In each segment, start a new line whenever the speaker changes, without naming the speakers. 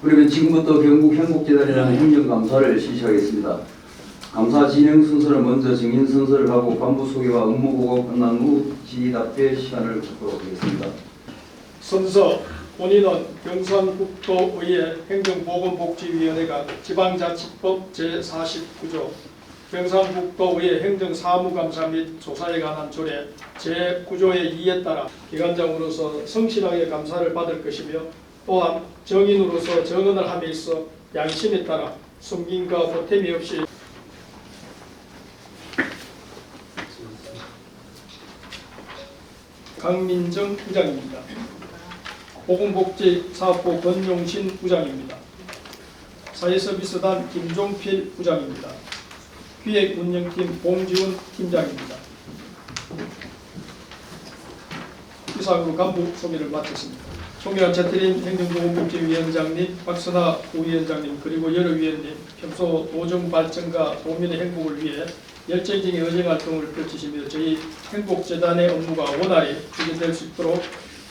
그러면 지금부터 경북 행복재단이라는 행정감사를 실시하겠습니다. 감사 진행 순서는 먼저 증인 순서를 하고 간부 소개와 업무 보고 끝난 후 질의답회 시간을 갖도록 하겠습니다.
순서 본인은 경상북도의회 행정보건복지위원회가 지방자치법 제49조 경상북도의회 행정사무감사 및 조사에 관한 조례 제9조의 2에 따라 기관장으로서 성실하게 감사를 받을 것이며 또한 정인으로서 정언을 함에 있어 양심에 따라 숨김과 보탬이 없이 강민정 부장입니다. 보건복지사업부 권용신 부장입니다. 사회서비스단 김종필 부장입니다. 기획운영팀 봉지훈 팀장입니다. 이상으로 간부 소개를 마쳤습니다. 송혜환 채트린 행정보건복지위원장님, 박선아 부위원장님 그리고 여러 위원님 평소 도정 발전과 도민의 행복을 위해 열정적인 의정활동을 펼치시며 저희 행복재단의 업무가 원활히 추진될 수 있도록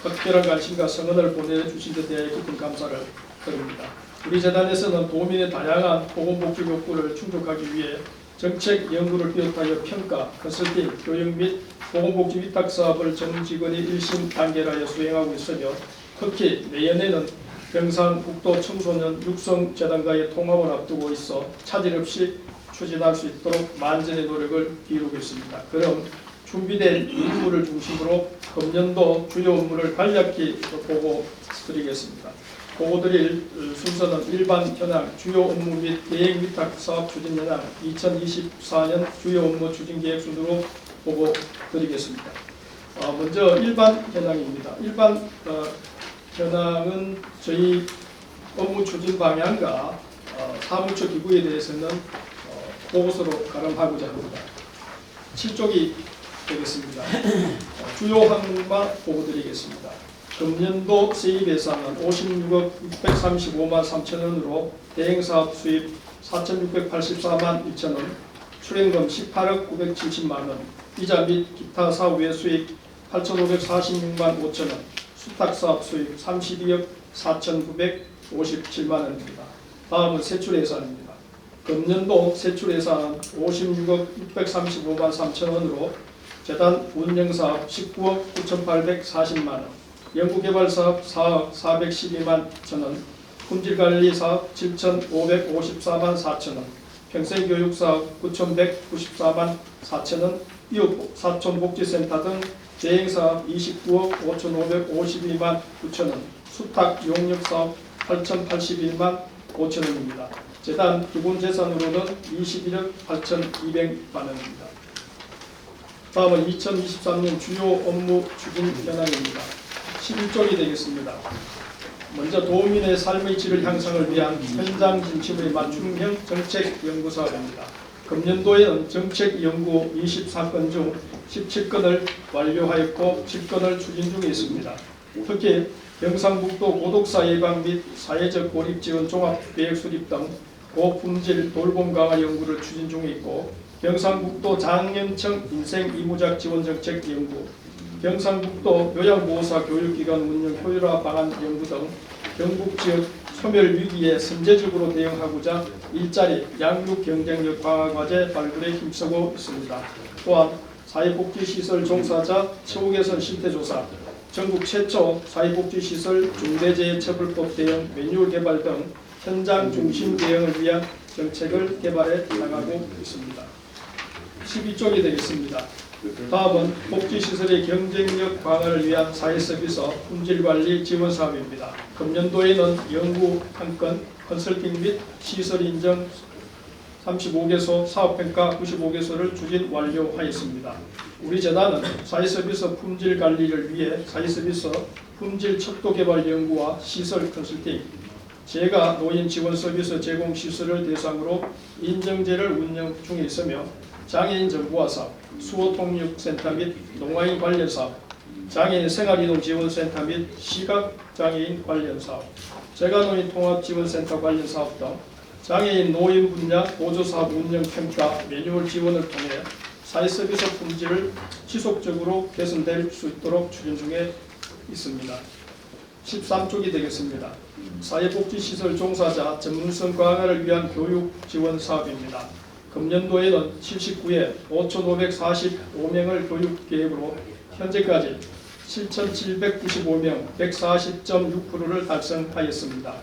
특별한 관심과 성원을 보내주신 데 대해 깊은 감사를 드립니다. 우리 재단에서는 도민의 다양한 보건복지 욕구를 충족하기 위해 정책 연구를 비롯하여 평가, 컨설팅, 교육 및 보건복지 위탁사업을 정직원이 1심 단계하여 수행하고 있으며 특히 내년에는 경상북도 청소년 육성재단과의 통합을 앞두고 있어 차질 없이 추진할 수 있도록 만전의 노력을 기울이고 있습니다. 그럼 준비된 임무를 중심으로 금년도 주요 업무를 간략히 보고 드리겠습니다. 보고 드릴 순서는 일반 현황, 주요 업무 및 대행 위탁 사업 추진 현황, 2024년 주요 업무 추진 계획 순으로 보고 드리겠습니다. 먼저 일반 현황입니다. 일반 현황은 저희 업무 추진 방향과 사무처 기구에 대해서는 보고서로 가름하고자 합니다. 7쪽이 되겠습니다. 주요 항목만 보고 드리겠습니다. 금년도 세입 예산은 56억 635만 3천원으로 대행사업 수입 4,684만 1천원, 출연금 18억 970만원, 이자 및 기타 사업 외 수입 8,546만 5천원, 수탁사업 수입 32억 4,957만원입니다. 다음은 세출 예산입니다. 금년도 세출 예산은 56억 635만 3천원으로 재단 운영사업 19억 9,840만원, 연구개발사업 4억 412만 천원, 품질관리사업 7,554만 4천원, 평생교육사업 9,194만 4천원, 이웃사촌복지센터 등 대행사업 29억 5,552만 9천원, 수탁 용역사업 8,081만 5천원입니다. 재단 기본재산으로는 21억 8,200만원입니다. 다음은 2023년 주요 업무 추진 현황입니다. 11쪽이 되겠습니다. 먼저 도민의 삶의 질 향상을 위한 현장 진심의 맞춤형 정책 연구 사업입니다. 금년도에는 정책 연구 24건 중 17건을 완료하였고 7건을 추진 중에 있습니다. 특히 경상북도 고독사 예방 및 사회적 고립 지원 종합 계획 수립 등 고품질 돌봄 강화 연구를 추진 중에 있고, 경상북도 장년층 인생 이무작 지원 정책 연구, 경상북도 요양보호사 교육기관 운영 효율화 방안 연구 등 경북 지역 소멸 위기에 선제적으로 대응하고자 일자리, 양육 경쟁력 강화 과제 발굴에 힘쓰고 있습니다. 또한 사회복지시설 종사자 처우 개선 실태조사, 전국 최초 사회복지시설 중대재해처벌법 대응 매뉴얼 개발 등 현장 중심 대응을 위한 정책을 개발해 나가고 있습니다. 12쪽이 되겠습니다. 다음은 복지시설의 경쟁력 강화를 위한 사회서비스 품질관리 지원 사업입니다. 금년도에는 연구 1건, 컨설팅 및 시설 인정 35개소, 사업평가 95개소를 추진 완료하였습니다. 우리 재단은 사회서비스 품질 관리를 위해 사회서비스 품질 척도 개발 연구와 시설 컨설팅, 재가 노인 지원 서비스 제공 시설을 대상으로 인정제를 운영 중에 있으며 장애인 정보화 사업, 수호통역센터 및 농아인 관련 사업, 장애인 생활이동지원센터 및 시각장애인 관련 사업, 재가노인 통합지원센터 관련 사업 등 장애인 노인 분야 보조사업 운영 평가 매뉴얼 지원을 통해 사회서비스 품질을 지속적으로 개선될 수 있도록 추진 중에 있습니다. 13쪽이 되겠습니다. 사회복지시설 종사자 전문성 강화를 위한 교육 지원 사업입니다. 금년도에는 79회 5,545명을 교육 계획으로 현재까지 7,795명 140.6%를 달성하였습니다.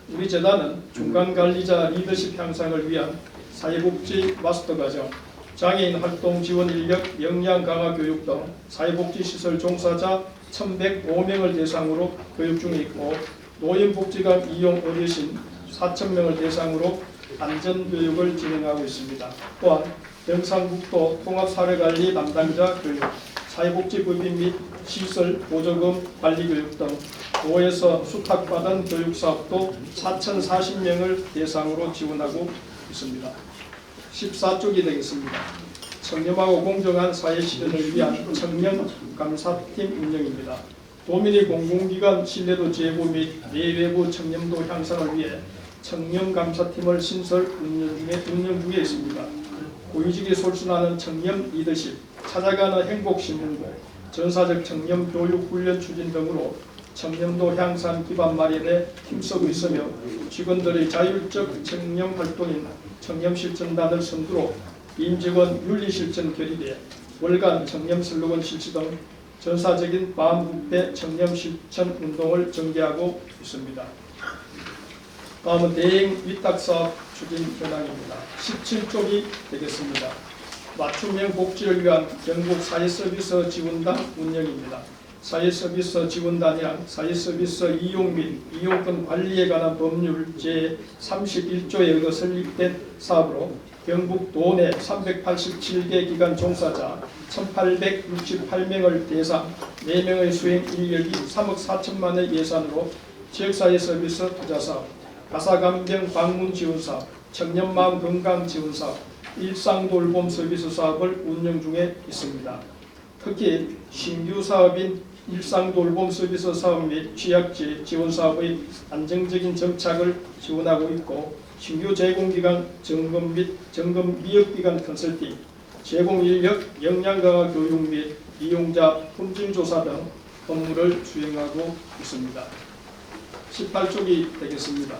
우리 재단은 중간관리자 리더십 향상을 위한 사회복지 마스터과정, 장애인 활동 지원 인력 역량 강화 교육 등 사회복지시설 종사자 1,105명을 대상으로 교육 중에 있고, 노인복지관 이용 어르신 4,000명을 대상으로 안전교육을 진행하고 있습니다. 또한 경상북도 통합사회관리 담당자 교육, 사회복지법인 및 시설 보조금 관리교육 등 도에서 수탁받은 교육사업도 4,040명을 대상으로 지원하고 있습니다. 14쪽이 되겠습니다. 청렴하고 공정한 사회 실현을 위한 청렴감사팀 운영입니다. 도민의 공공기관 신뢰도 제고 및 내외부 청렴도 향상을 위해 청렴감사팀을 신설 운영 중에 있습니다. 고위직이 솔선하는 청렴 리더십, 찾아가는 행복신문고, 전사적 청렴 교육 훈련 추진 등으로 청렴도 향상 기반 마련에 힘쓰고 있으며, 직원들의 자율적 청렴 활동인 청렴실천단을 선두로 임직원 윤리실천 결의대, 월간 청렴 슬로건 실시 등 전사적인 반부패 청렴실천 운동을 전개하고 있습니다. 다음은 대행 위탁사업 추진 현황입니다. 17쪽이 되겠습니다. 맞춤형 복지를 위한 경북 사회서비스 지원단 운영입니다. 사회서비스 지원단이란 사회서비스 이용 및 이용권 관리에 관한 법률 제31조에 의거 설립된 사업으로 경북 도내 387개 기관 종사자 1,868명을 대상 4명의 수행 인력이 3억 4천만의 예산으로 지역사회 서비스 투자사업, 가사감정 방문 지원사업, 청년마음 건강 지원사업, 일상돌봄 서비스 사업을 운영 중에 있습니다. 특히 신규 사업인 일상돌봄 서비스 사업 및 취약지 지원 사업의 안정적인 정착을 지원하고 있고, 신규 제공기관 점검 및 점검 미역기관 컨설팅, 제공인력 역량강화 교육 및 이용자 품질조사 등 업무를 수행하고 있습니다. 18쪽이 되겠습니다.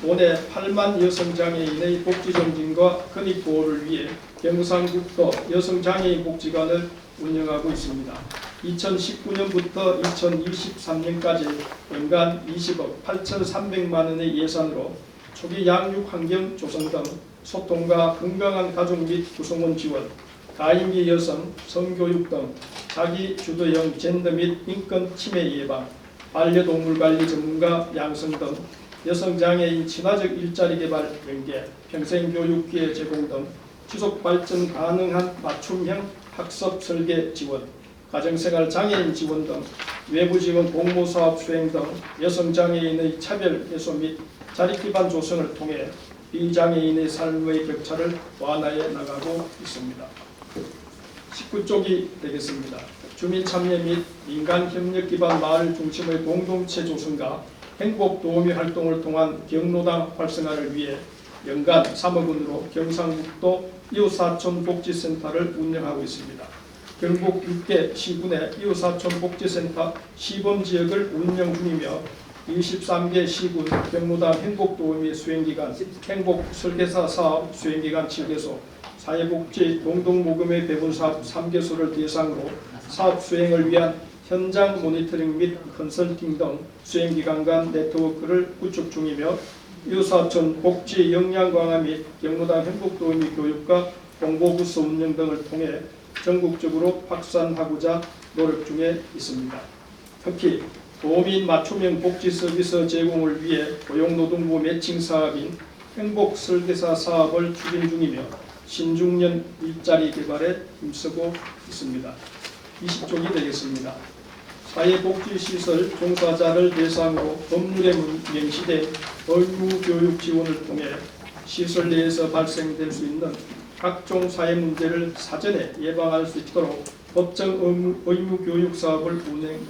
도내 8만 여성장애인의 복지정진과 근익보호를 위해 경상북도 여성장애인 복지관을 운영하고 있습니다. 2019년부터 2023년까지 연간 20억 8,300만 원의 예산으로 초기 양육 환경 조성 등 소통과 건강한 가족 및 구성원 지원, 가임기 여성, 성교육 등 자기 주도형 젠더 및 인권 침해 예방, 반려동물 관리 전문가 양성 등 여성장애인 친화적 일자리 개발 연계, 평생교육 기회 제공 등 지속 발전 가능한 맞춤형 학습 설계 지원, 가정생활 장애인 지원 등 외부 지원 공모사업 수행 등 여성장애인의 차별 해소 및 자립기반 조성을 통해 비장애인의 삶의 격차를 완화해 나가고 있습니다. 19쪽이 되겠습니다. 주민 참여 및 민간 협력 기반 마을 중심의 공동체 조성과 행복 도우미 활동을 통한 경로당 활성화를 위해 연간 3억 원으로 경상북도 이웃사촌 복지센터를 운영하고 있습니다. 경북 6개 시군의 이웃사촌 복지센터 시범지역을 운영 중이며 23개 시군 경로당 행복도우미 수행기간, 행복설계사 사업 수행기간 7개소, 사회복지 공동모금의 배분사업 3개소를 대상으로 사업 수행을 위한 현장 모니터링 및 컨설팅 등 수행기관 간 네트워크를 구축 중이며, 이웃사촌 복지 역량 강화 및 경로당 행복도우미 교육과 공보부서 운영 등을 통해 전국적으로 확산하고자 노력 중에 있습니다. 특히 도민 맞춤형 복지 서비스 제공을 위해 고용노동부 매칭 사업인 행복설계사 사업을 추진 중이며 신중년 일자리 개발에 힘쓰고 있습니다. 20쪽이 되겠습니다. 사회복지시설 종사자를 대상으로 법률에 명시된 의무교육 지원을 통해 시설 내에서 발생될 수 있는 각종 사회 문제를 사전에 예방할 수 있도록 법정 의무교육 사업을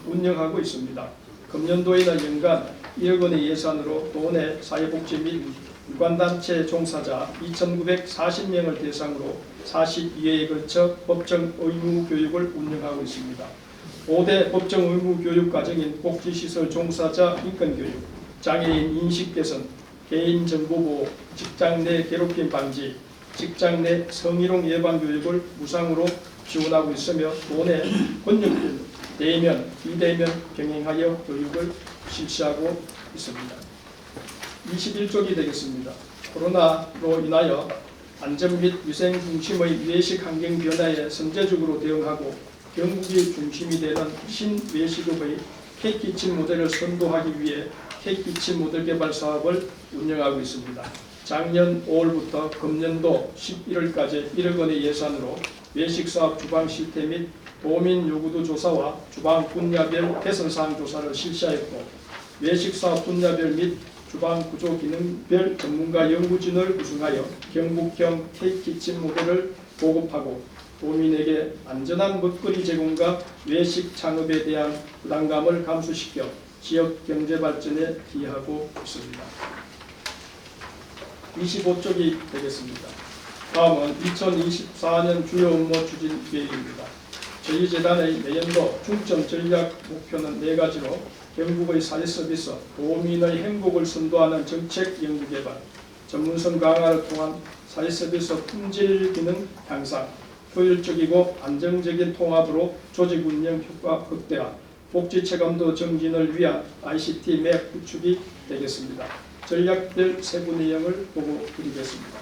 운영하고 있습니다. 금년도에는 연간 1억 원의 예산으로 도내 사회복지 및 유관단체 종사자 2,940명을 대상으로 42회에 걸쳐 법정 의무교육을 운영하고 있습니다. 5대 법정 의무 교육 과정인 복지시설 종사자 인권교육, 장애인 인식 개선, 개인정보보호, 직장 내 괴롭힘 방지, 직장 내 성희롱 예방 교육을 무상으로 지원하고 있으며 도내 권역별 대면, 비대면 병행하여 교육을 실시하고 있습니다. 21쪽이 되겠습니다. 코로나로 인하여 안전 및 위생 중심의 외식 환경 변화에 선제적으로 대응하고 경북이 중심이 되는 신외식업의 K키친 모델을 선도하기 위해 K키친 모델 개발 사업을 운영하고 있습니다. 작년 5월부터 금년도 11월까지 1억 원의 예산으로 외식사업 주방 실태 및 도민 요구도 조사와 주방 분야별 개선사항 조사를 실시하였고 외식사업 분야별 및 주방 구조 기능별 전문가 연구진을 구성하여 경북형 K키친 모델을 보급하고 도민에게 안전한 먹거리 제공과 외식 창업에 대한 부담감을 감수시켜 지역 경제 발전에 기여하고 있습니다. 25쪽이 되겠습니다. 다음은 2024년 주요 업무 추진 계획입니다. 저희 재단의 내년도 중점 전략 목표는 4가지로 경북의 사회서비스, 도민의 행복을 선도하는 정책 연구개발, 전문성 강화를 통한 사회서비스 품질 기능 향상, 효율적이고 안정적인 통합으로 조직 운영 효과 극대화, 복지 체감도 증진을 위한 ICT 맵 구축이 되겠습니다. 전략별 세부 내용을 보고 드리겠습니다.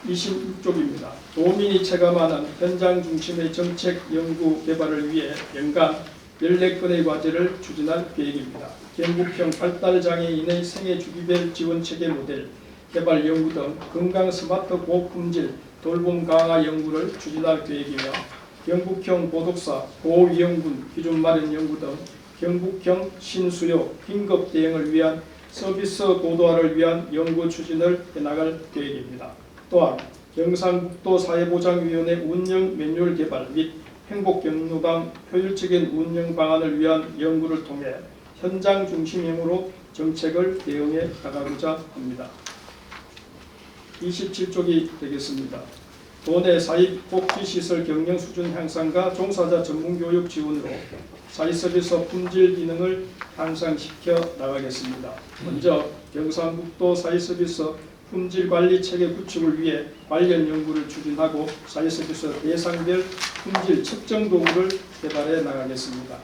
26쪽입니다. 도민이 체감하는 현장 중심의 정책 연구 개발을 위해 연간 14건의 과제를 추진할 계획입니다. 경북형 발달장애인의 생애주기별 지원체계 모델 개발 연구 등 건강 스마트 고품질 돌봄 강화 연구를 추진할 계획이며 경북형 보독사 고위험군 기준 마련 연구 등 경북형 신수요 긴급 대응을 위한 서비스 고도화를 위한 연구 추진을 해나갈 계획입니다. 또한 경상북도 사회보장위원회 운영 매뉴얼 개발 및 행복경로당 효율적인 운영 방안을 위한 연구를 통해 현장 중심형으로 정책을 대응해 나가고자 합니다. 27쪽이 되겠습니다. 도내 사회복지시설 경영 수준 향상과 종사자 전문교육 지원으로 사회서비스 품질 기능을 향상시켜 나가겠습니다. 먼저 경상북도 사회서비스 품질관리 체계 구축을 위해 관련 연구를 추진하고 사회서비스 대상별 품질 측정 도구를 개발해 나가겠습니다.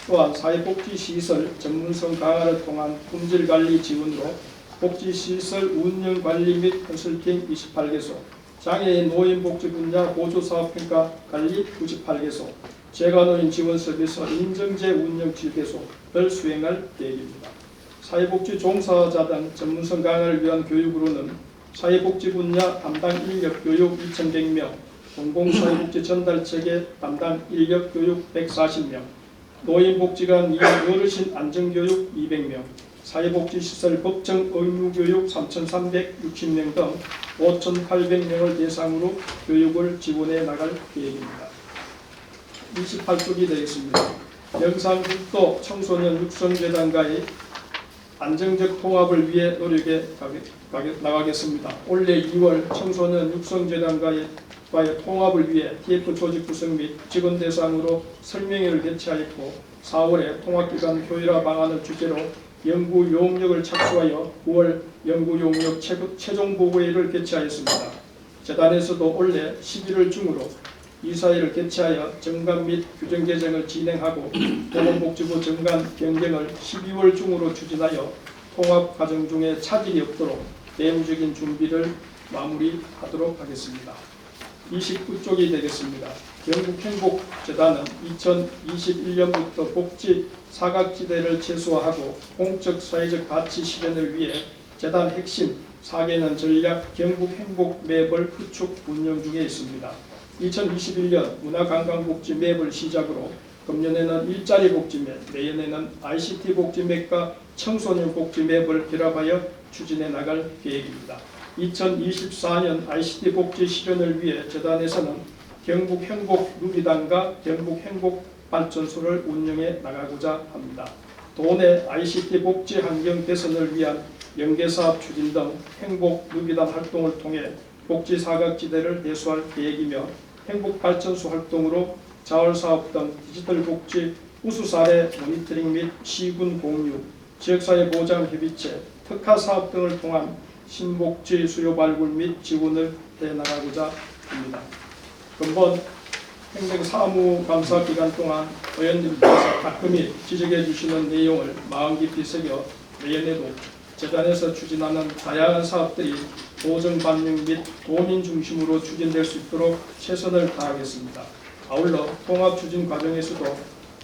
또한 사회복지시설 전문성 강화를 통한 품질관리 지원으로 복지시설 운영관리 및 컨설팅 28개소, 장애인 노인복지 분야 보조사업평가 관리 98개소, 재가노인 지원 서비스 인증제 운영 7개소를 수행할 계획입니다. 사회복지 종사자 등 전문성 강화를 위한 교육으로는 사회복지 분야 담당 인력 교육 2,100명, 공공사회복지 전달체계 담당 인력 교육 140명, 노인복지관 이용 어르신 안전교육 200명, 사회복지시설 법정 의무교육 3,360명 등 5,800명을 대상으로 교육을 지원해 나갈 계획입니다. 28쪽이 되겠습니다. 경상북도 청소년 육성재단과의 안정적 통합을 위해 노력해 나가겠습니다. 올해 2월 청소년 육성재단과의 통합을 위해 TF 조직 구성 및 직원 대상으로 설명회를 개최하였고 4월에 통합기관 효율화 방안을 주제로 연구 용역을 착수하여 9월 연구 용역 최종 보고회를 개최하였습니다. 재단에서도 올해 11월 중으로 이사회를 개최하여 정관 및 규정 개정을 진행하고 보건복지부 정관 변경을 12월 중으로 추진하여 통합 과정 중에 차질이 없도록 내부적인 준비를 마무리하도록 하겠습니다. 29쪽이 되겠습니다. 경북행복재단은 2021년부터 복지 사각지대를 최소화하고 공적 사회적 가치 실현을 위해 재단 핵심 4개년 전략 경북행복 맵을 구축 운영 중에 있습니다. 2021년 문화관광복지 맵을 시작으로 금년에는 일자리 복지 맵, 내년에는 ICT 복지 맵과 청소년 복지 맵을 결합하여 추진해 나갈 계획입니다. 2024년 ICT 복지 실현을 위해 재단에서는 경북행복 누리단과 경북행복발전소를 운영해 나가고자 합니다. 도내 ICT 복지 환경 개선을 위한 연계사업 추진 등 행복 누리단 활동을 통해 복지 사각지대를 해소할 계획이며 행복발전소 활동으로 자활사업 등 디지털 복지 우수 사례 모니터링 및 시군 공유, 지역사회 보장 협의체, 특화 사업 등을 통한 신복지 수요 발굴 및 지원을 해나가고자 합니다. 근본 행정사무감사 기간 동안 의원님께서 가끔히 지적해 주시는 내용을 마음 깊이 새겨 내년에도 재단에서 추진하는 다양한 사업들이 도정 반영 및 도민 중심으로 추진될 수 있도록 최선을 다하겠습니다. 아울러 통합 추진 과정에서도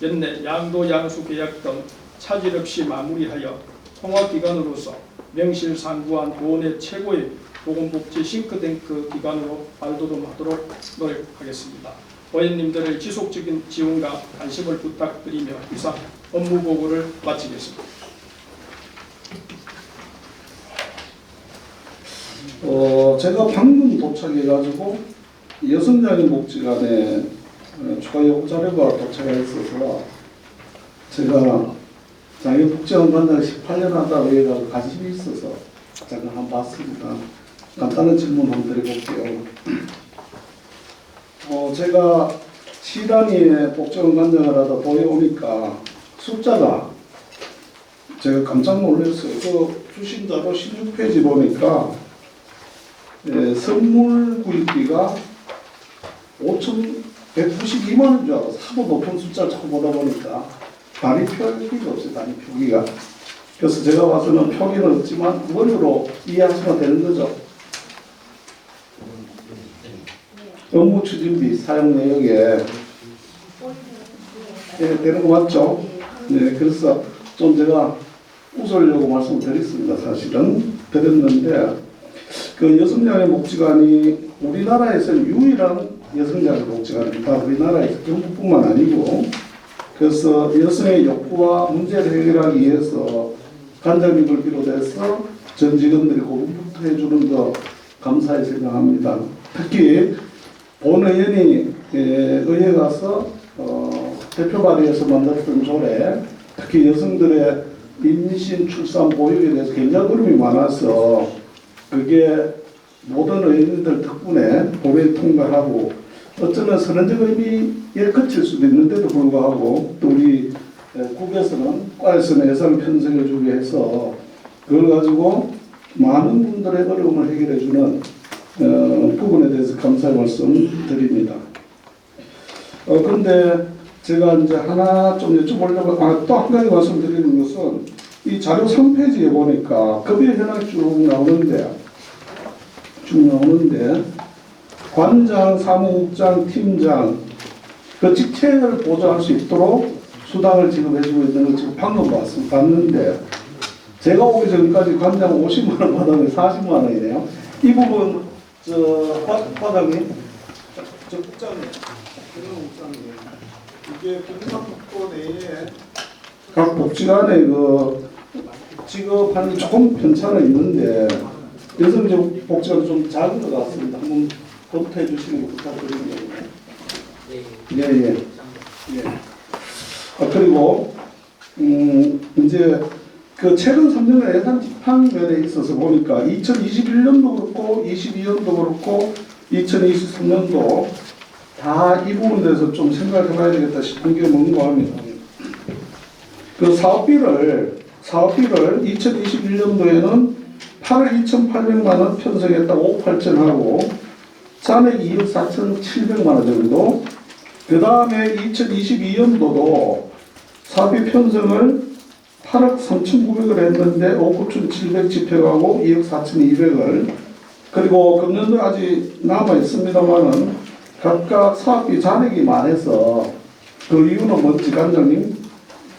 연내 양도 양수 계약 등 차질 없이 마무리하여 통합기관으로서 명실상부한 도내 최고의 보건복지 싱크탱크 기관으로 발돋움하도록 노력하겠습니다. 의원님들의 지속적인 지원과 관심을 부탁드리며 이상 업무 보고를 마치겠습니다.
제가 방금 도착해가지고 여성장애인 복지관에 추가 요구 자료가 도착했어서 제가 장애복지관 관장 18년 하다가 해가지고 관심이 있어서 잠깐 한번 봤습니다. 간단한 질문 한번 드려볼게요. 제가 시단위에 복지관 관장을 하다 보여오니까 숫자가 제가 깜짝 놀랐어요. 그 주신 자료 16페이지 보니까 선물 구입비가 5,192만 원인 줄 알아서 하도 높은 숫자를 자꾸 보다 보니까 단위 표기가 없어요. 단위 표기가. 그래서 제가 봐서는 표기는 없지만 원으로 이해하시면 되는 거죠. 업무 추진비 사용 내역에 되는 거 맞죠? 네, 그래서 좀 제가 웃으려고 말씀을 드렸습니다. 사실은 드렸는데 그 여성장애 복지관이 우리나라에서는 유일한 여성장애 복지관입니다. 우리나라에서 경북뿐만 아니고 그래서 여성의 욕구와 문제를 해결하기 위해서 관장님을 비롯해서 전 직원들이 고군분투 해주는 거 감사히 생각합니다. 특히 본 의원이 의회 가서 대표 발의해서 만들었던 조례, 특히 여성들의 임신, 출산, 보육에 대해서 굉장히 어려움이 많아서 그게 모든 의원님들 덕분에 본회의 통과하고 어쩌면 선언적 의미에 그칠 수도 있는데도 불구하고 또 우리 국에서는 과에서는 예산을 편성해 주기 위해서 그걸 가지고 많은 분들의 어려움을 해결해 주는 부분에 대해서 감사의 말씀 드립니다. 그런데 제가 이제 하나 좀 여쭤보려고 또 한 가지 말씀드리는 것은 이 자료 3페이지에 보니까 급여 현황이 쭉 나오는데 관장, 사무국장, 팀장 그 직책을 보좌할 수 있도록 수당을 지급해주고 있는 걸 지금 방금 봤는데 제가 오기 전까지 관장 50만 원 받았는데 40만 원이네요. 이 부분 과장님, 국장님, 이게 경상북도 내에 각 복지관에 그 지급하는 조금 편차는 있는데 여성적 복지관은 좀 작은 것 같습니다. 한번 검토해 주시는 거 부탁드립니다. 예. 그리고 이제 그 최근 3년간 예산 집행면에 있어서 보니까 2021년도 그렇고 22년도 그렇고 2023년도 다 이 부분에 대해서 좀 생각해 봐야 되겠다 싶은 게 뭔가 합니다. 그 사업비를 2021년도에는 8억 2,800만 원 편성했다고 5억 8천 하고 잔액 2억 4,700만 원 정도. 그 다음에 2022년도도 사업비 편성을 8억 3,900을 했는데 5억 9,700 집행하고 2억 4,200을 그리고 금년도 아직 남아 있습니다만은 각각 사업비 잔액이 많아서 그 이유는 뭔지 관장님?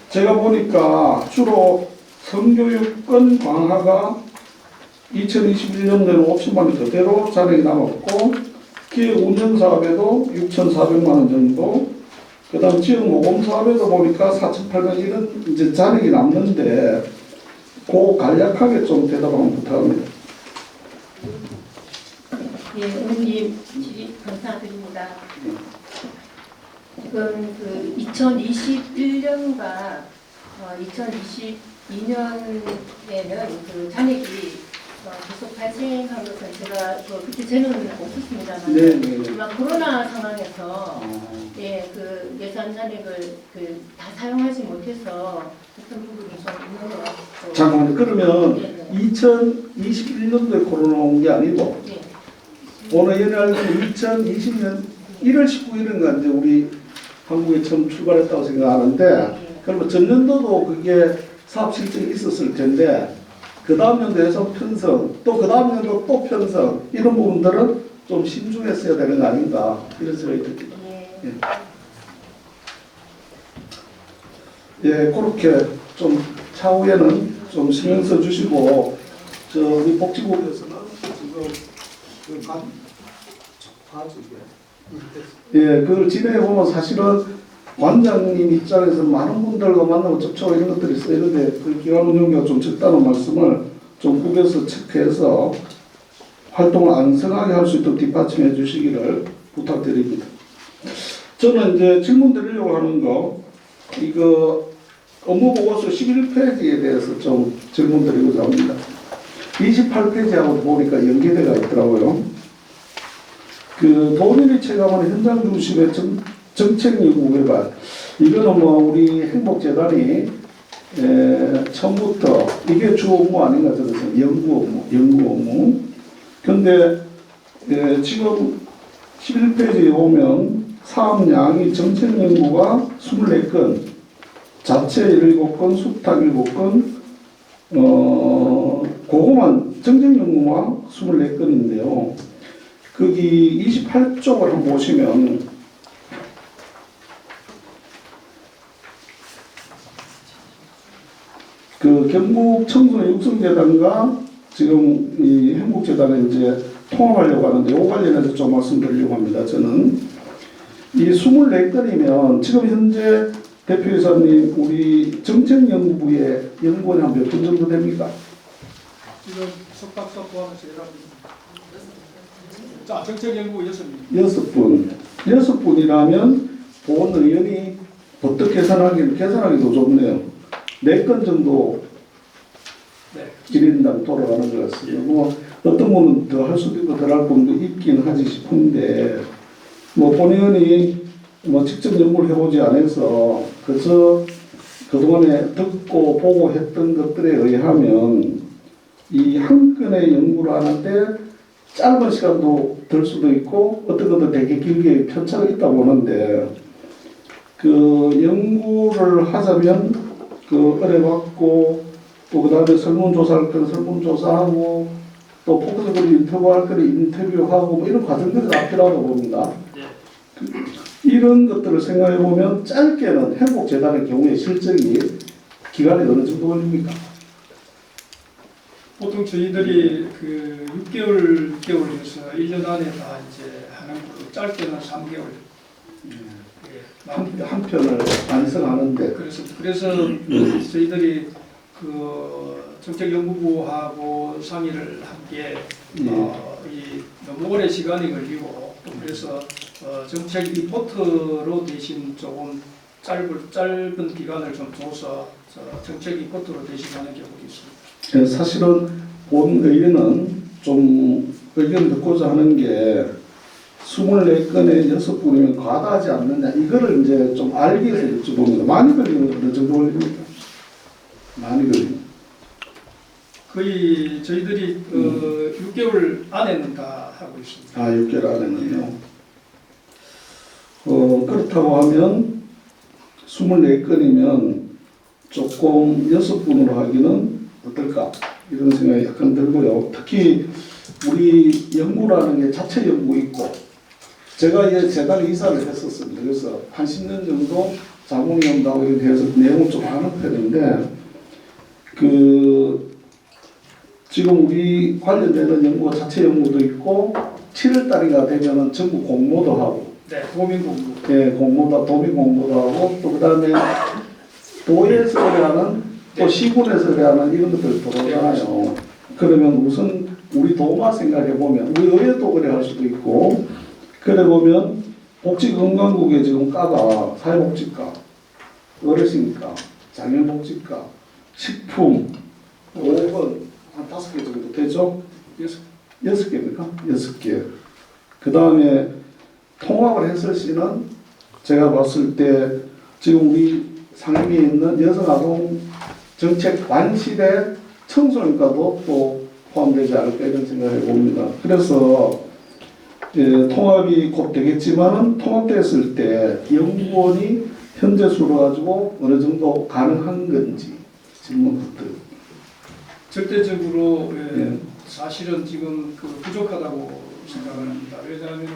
제가 보니까 주로 성교육권 강화가 2021년도에는 5천만 원 그대로 잔액이 남았고 기획 운영 사업에도 6,400만 원 정도 그 다음 지역 모금 사업에도 보니까 4,800 이런 이제 잔액이 남는데 그 간략하게 좀 대답 한번 부탁합니다.
예, 의원님 질의 감사드립니다. 지금 그 2021년과 2022년에는 그 잔액이 계속 발생한 것은 제가 그때 저는 없었습니다만
네.
아마 코로나 상황에서
어,
그 예산 잔액을 다 사용하지 못해서 어떤 부분이 좀 있는 것 같고.
잠깐만요. 그러면
네.
2021년도에 코로나 온 게 아니고
네.
오늘 연애하는 2020년 1월 19일인가 이제 우리 한국에 처음 출발했다고 생각하는데 그러면 전년도도 그게 사업 실적이 있었을 텐데 그 다음 연도에서 편성 또 그 다음 연도 또 편성 이런 부분들은 좀 신중했어야 되는 거 아닌가 이런 생각이 듭니다.
네.
예, 그렇게 좀 차후에는 좀 신경 써 주시고 저 우리 복지국에서는 지금 예, 그걸 진행해 보면 사실은 관장님 입장에서 많은 분들과 만나고 접촉 이런 것들이 있어요. 이런데 그 기관 운영료가 좀 적다는 말씀을 좀 국에서 체크해서 활동을 안전하게 할 수 있도록 뒷받침해 주시기를 부탁드립니다. 저는 이제 질문 드리려고 하는 거 이거 업무 보고서 11페이지에 대해서 좀 질문 드리고자 합니다. 28페이지하고 보니까 연계되어 있더라고요. 그 도민이 체감하는 현장 중심의 정책 연구 개발. 이거는 뭐 우리 행복재단이 처음부터 이게 주 업무 아닌가 저는 연구 업무. 근데 지금 11페이지에 보면 사업량이 정책 연구가 24건, 자체 17건, 수탁 7건, 그거만 정책 연구만 24건인데요. 거기 28쪽을 한번 보시면 그 경북 청소년 육성재단과 지금 이 행복재단을 이제 통합하려고 하는데 이 관련해서 좀 말씀드리려고 합니다. 저는 이 24건이면 지금 현재 대표이사님 우리 정책연구부의 연구원이 한 몇 분 정도 됩니까?
지금 석박사 포함해서 11분. 자, 정책연구 6명.
6분이라면 본 의원이 어떻게 계산하기도 좋네요. 4건 정도
네.
1인당 돌아가는 것 같습니다. 뭐 어떤 분은 더 할 수도 있고 덜 할 분도 있긴 하지 싶은데 뭐 본 의원이 뭐 직접 연구를 해보지 않아서 그저 그동안에 듣고 보고 했던 것들에 의하면 이 한 건의 연구를 하는데 짧은 시간도 들 수도 있고 어떤 것도 되게 길게 편차가 있다 보는데 그 연구를 하자면 그 의뢰받고 또 그 다음에 설문조사할 때는 설문조사하고 또 포커스그룹 인터뷰할 때는 인터뷰하고 뭐 이런 과정들이 다 필요하다고 봅니다. 이런 것들을 생각해 보면 짧게는 행복재단의 경우에 실적이 기간이 어느 정도 걸립니까?
보통 저희들이 그 6개월에서 1년 안에 다 이제 하는 걸로 짧게는 3개월.
한 편을 완성하는데
그래서 저희들이 그 정책연구부하고 상의를 함께 이 너무 오래 시간이 걸리고 또 그래서 정책 리포트로 대신 조금 짧은 기간을 좀 줘서 정책 리포트로 대신하는 경우도 있습니다.
사실은 본 의뢰는 좀 의견 듣고자 하는 게 24건에 6분이면 과다하지 않느냐 이거를 이제 좀 알기 위해서 여쭤봅니다. 많이 걸리면 어느 정도 걸립니까? 많이 걸립니다.
거의 저희들이 6개월 안에는 다 하고 있습니다.
6개월 안에는요. 그렇다고 하면 24건이면 조금 6분으로 하기는 어떨까 이런 생각이 약간 들고요. 특히 우리 연구라는 게 자체 연구 있고 제가 재단 이사를 했었습니다. 그래서 한 10년 정도 자문위원하고 이렇게 해서 내용을 좀 아는 편인데 지금 우리 관련되는 연구가 자체 연구도 있고 7월달인가 되면은 전국 공모도 하고
네, 도민 공부.
예, 도민 공모도 하고 또 그다음에 도에서 의뢰하는 또 시군에서 의뢰하는 이런 것들 들어오잖아요. 그러면 우선 우리 도마 생각해 보면 우리 의회도 의뢰할 수도 있고 그래 보면 복지건강국에 지금 과가 사회복지과, 어르신과, 장애복지과, 식품, 보건 한 5개 정도 되죠?
여섯
6개입니까? 6개. 그 다음에 통합을 했을 시는 제가 봤을 때 지금 우리 상임위에 있는 여성아동 정책 완실의 청소년과도 또 포함되지 않을까 이런 생각을 봅니다. 그래서 통합이 곧 되겠지만 통합됐을 때 연구원이 현재 수로 가지고 어느 정도 가능한 건지 질문 부탁드립니다.
절대적으로
네.
사실은 지금 부족하다고 생각을 합니다. 왜냐하면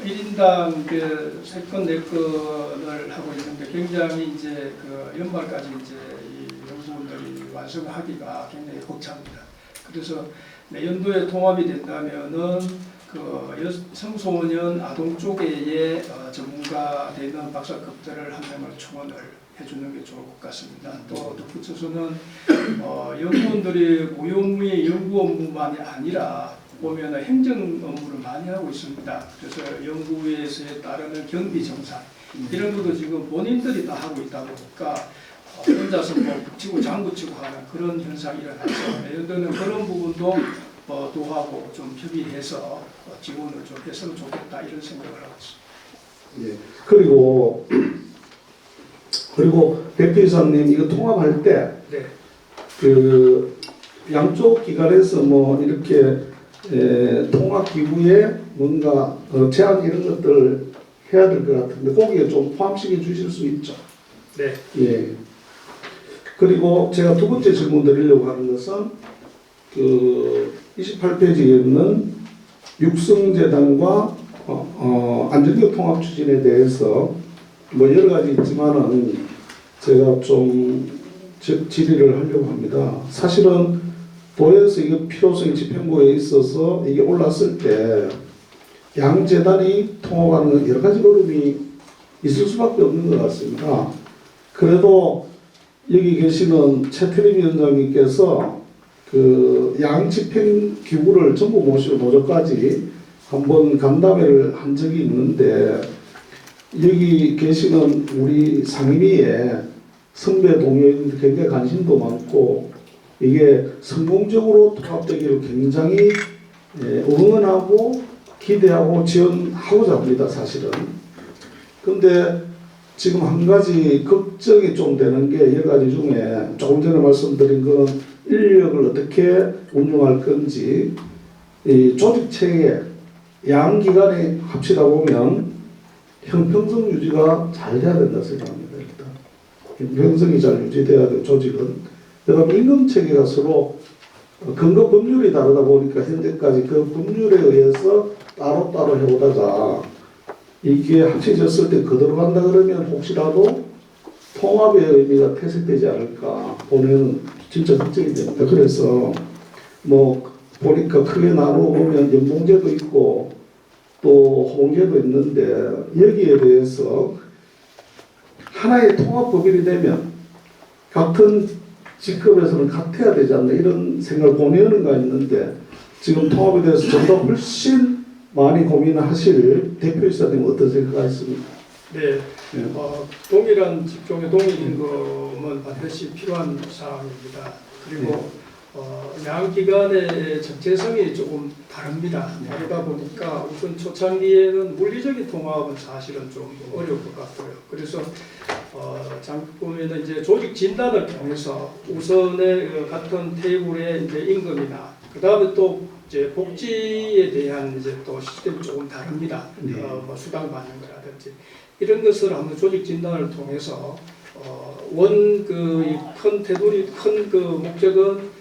1인당 그 3건, 4건을 하고 있는데 굉장히 이제 연말까지 이제 이 연구원들이 완성하기가 굉장히 벅찹니다. 그래서 내년도에 통합이 된다면은 청소년 아동 쪽에 전문가 되는 박사급들을 한 명을 충원을 해주는 게 좋을 것 같습니다. 또 덧붙여서는 연구원들이 고용의 연구 업무만이 아니라 보면 행정 업무를 많이 하고 있습니다. 그래서 연구에서에 따르는 경비 정산 이런 것도 지금 본인들이 다 하고 있다 보니까 혼자서 붙이고 장구치고 하는 그런 현상이 일어나서 내년도는 그런 부분도 도하고 좀 협의해서 지원을 좀 했으면 좋겠다 이런 생각을 하고 있습니다.
예. 그리고 대표이사님 이거 통합할 때
네.
양쪽 기관에서 뭐 이렇게 통합 기구에 뭔가 제안 이런 것들 해야 될 것 같은데 거기에 좀 포함시켜 주실 수 있죠?
네.
예. 그리고 제가 두 번째 질문 드리려고 하는 것은 28페이지에 있는 육성재단과 안전기업 통합 추진에 대해서 뭐 여러 가지 있지만은 제가 좀 질의를 하려고 합니다. 사실은 도에서 이게 필요성이 집행부에 있어서 이게 올랐을 때 양 재단이 통합하는 여러 가지 어려움이 있을 수밖에 없는 것 같습니다. 그래도 여기 계시는 최태림 위원장님께서 양 집행 기구를 전부 모시고 노조까지 한번 간담회를 한 적이 있는데 여기 계시는 우리 상임위에 선배 동료인들 굉장히 관심도 많고 이게 성공적으로 통합되기를 굉장히 응원하고 기대하고 지원하고자 합니다. 사실은. 근데 지금 한 가지 걱정이 좀 되는 게 여러 가지 중에 조금 전에 말씀드린 건 인력을 어떻게 운용할 건지 이 조직 체계 양 기관이 합치다 보면 형평성 유지가 잘 돼야 된다 생각합니다. 일단 형평성이 잘 유지돼야 돼 조직은. 그다음 임금 체계가 서로 근거 법률이 다르다 보니까 현재까지 그 법률에 의해서 따로따로 해오다가 이게 합쳐졌을 때 그대로 간다 그러면 혹시라도 통합의 의미가 퇴색되지 않을까 보면 진짜 걱정이 됩니다. 그래서 뭐 보니까 크게 나누어 보면 연봉제도 있고 또 호봉제도 있는데 여기에 대해서 하나의 통합법인이 되면 같은 직급에서는 같아야 되지 않나 이런 생각을 고민하는가 있는데 지금 통합에 대해서 좀 더 훨씬 많이 고민하실 대표이사님 어떤 생각하십니까?
네, 동일한 직종의 동일 임금은 반드시 필요한 사항입니다. 그리고 양 기관의 정체성이 조금 다릅니다. 다르다 보니까 우선 초창기에는 물리적인 통합은 사실은 좀 어려울 것 같고요. 그래서 보면은 이제 조직 진단을 통해서 우선의 같은 테이블의 이제 임금이나 그 다음에 또 이제 복지에 대한 이제 또 시스템이 조금 다릅니다. 뭐 수당 받는 거라든지 이런 것을 한번 조직 진단을 통해서 큰 테두리 큰 목적은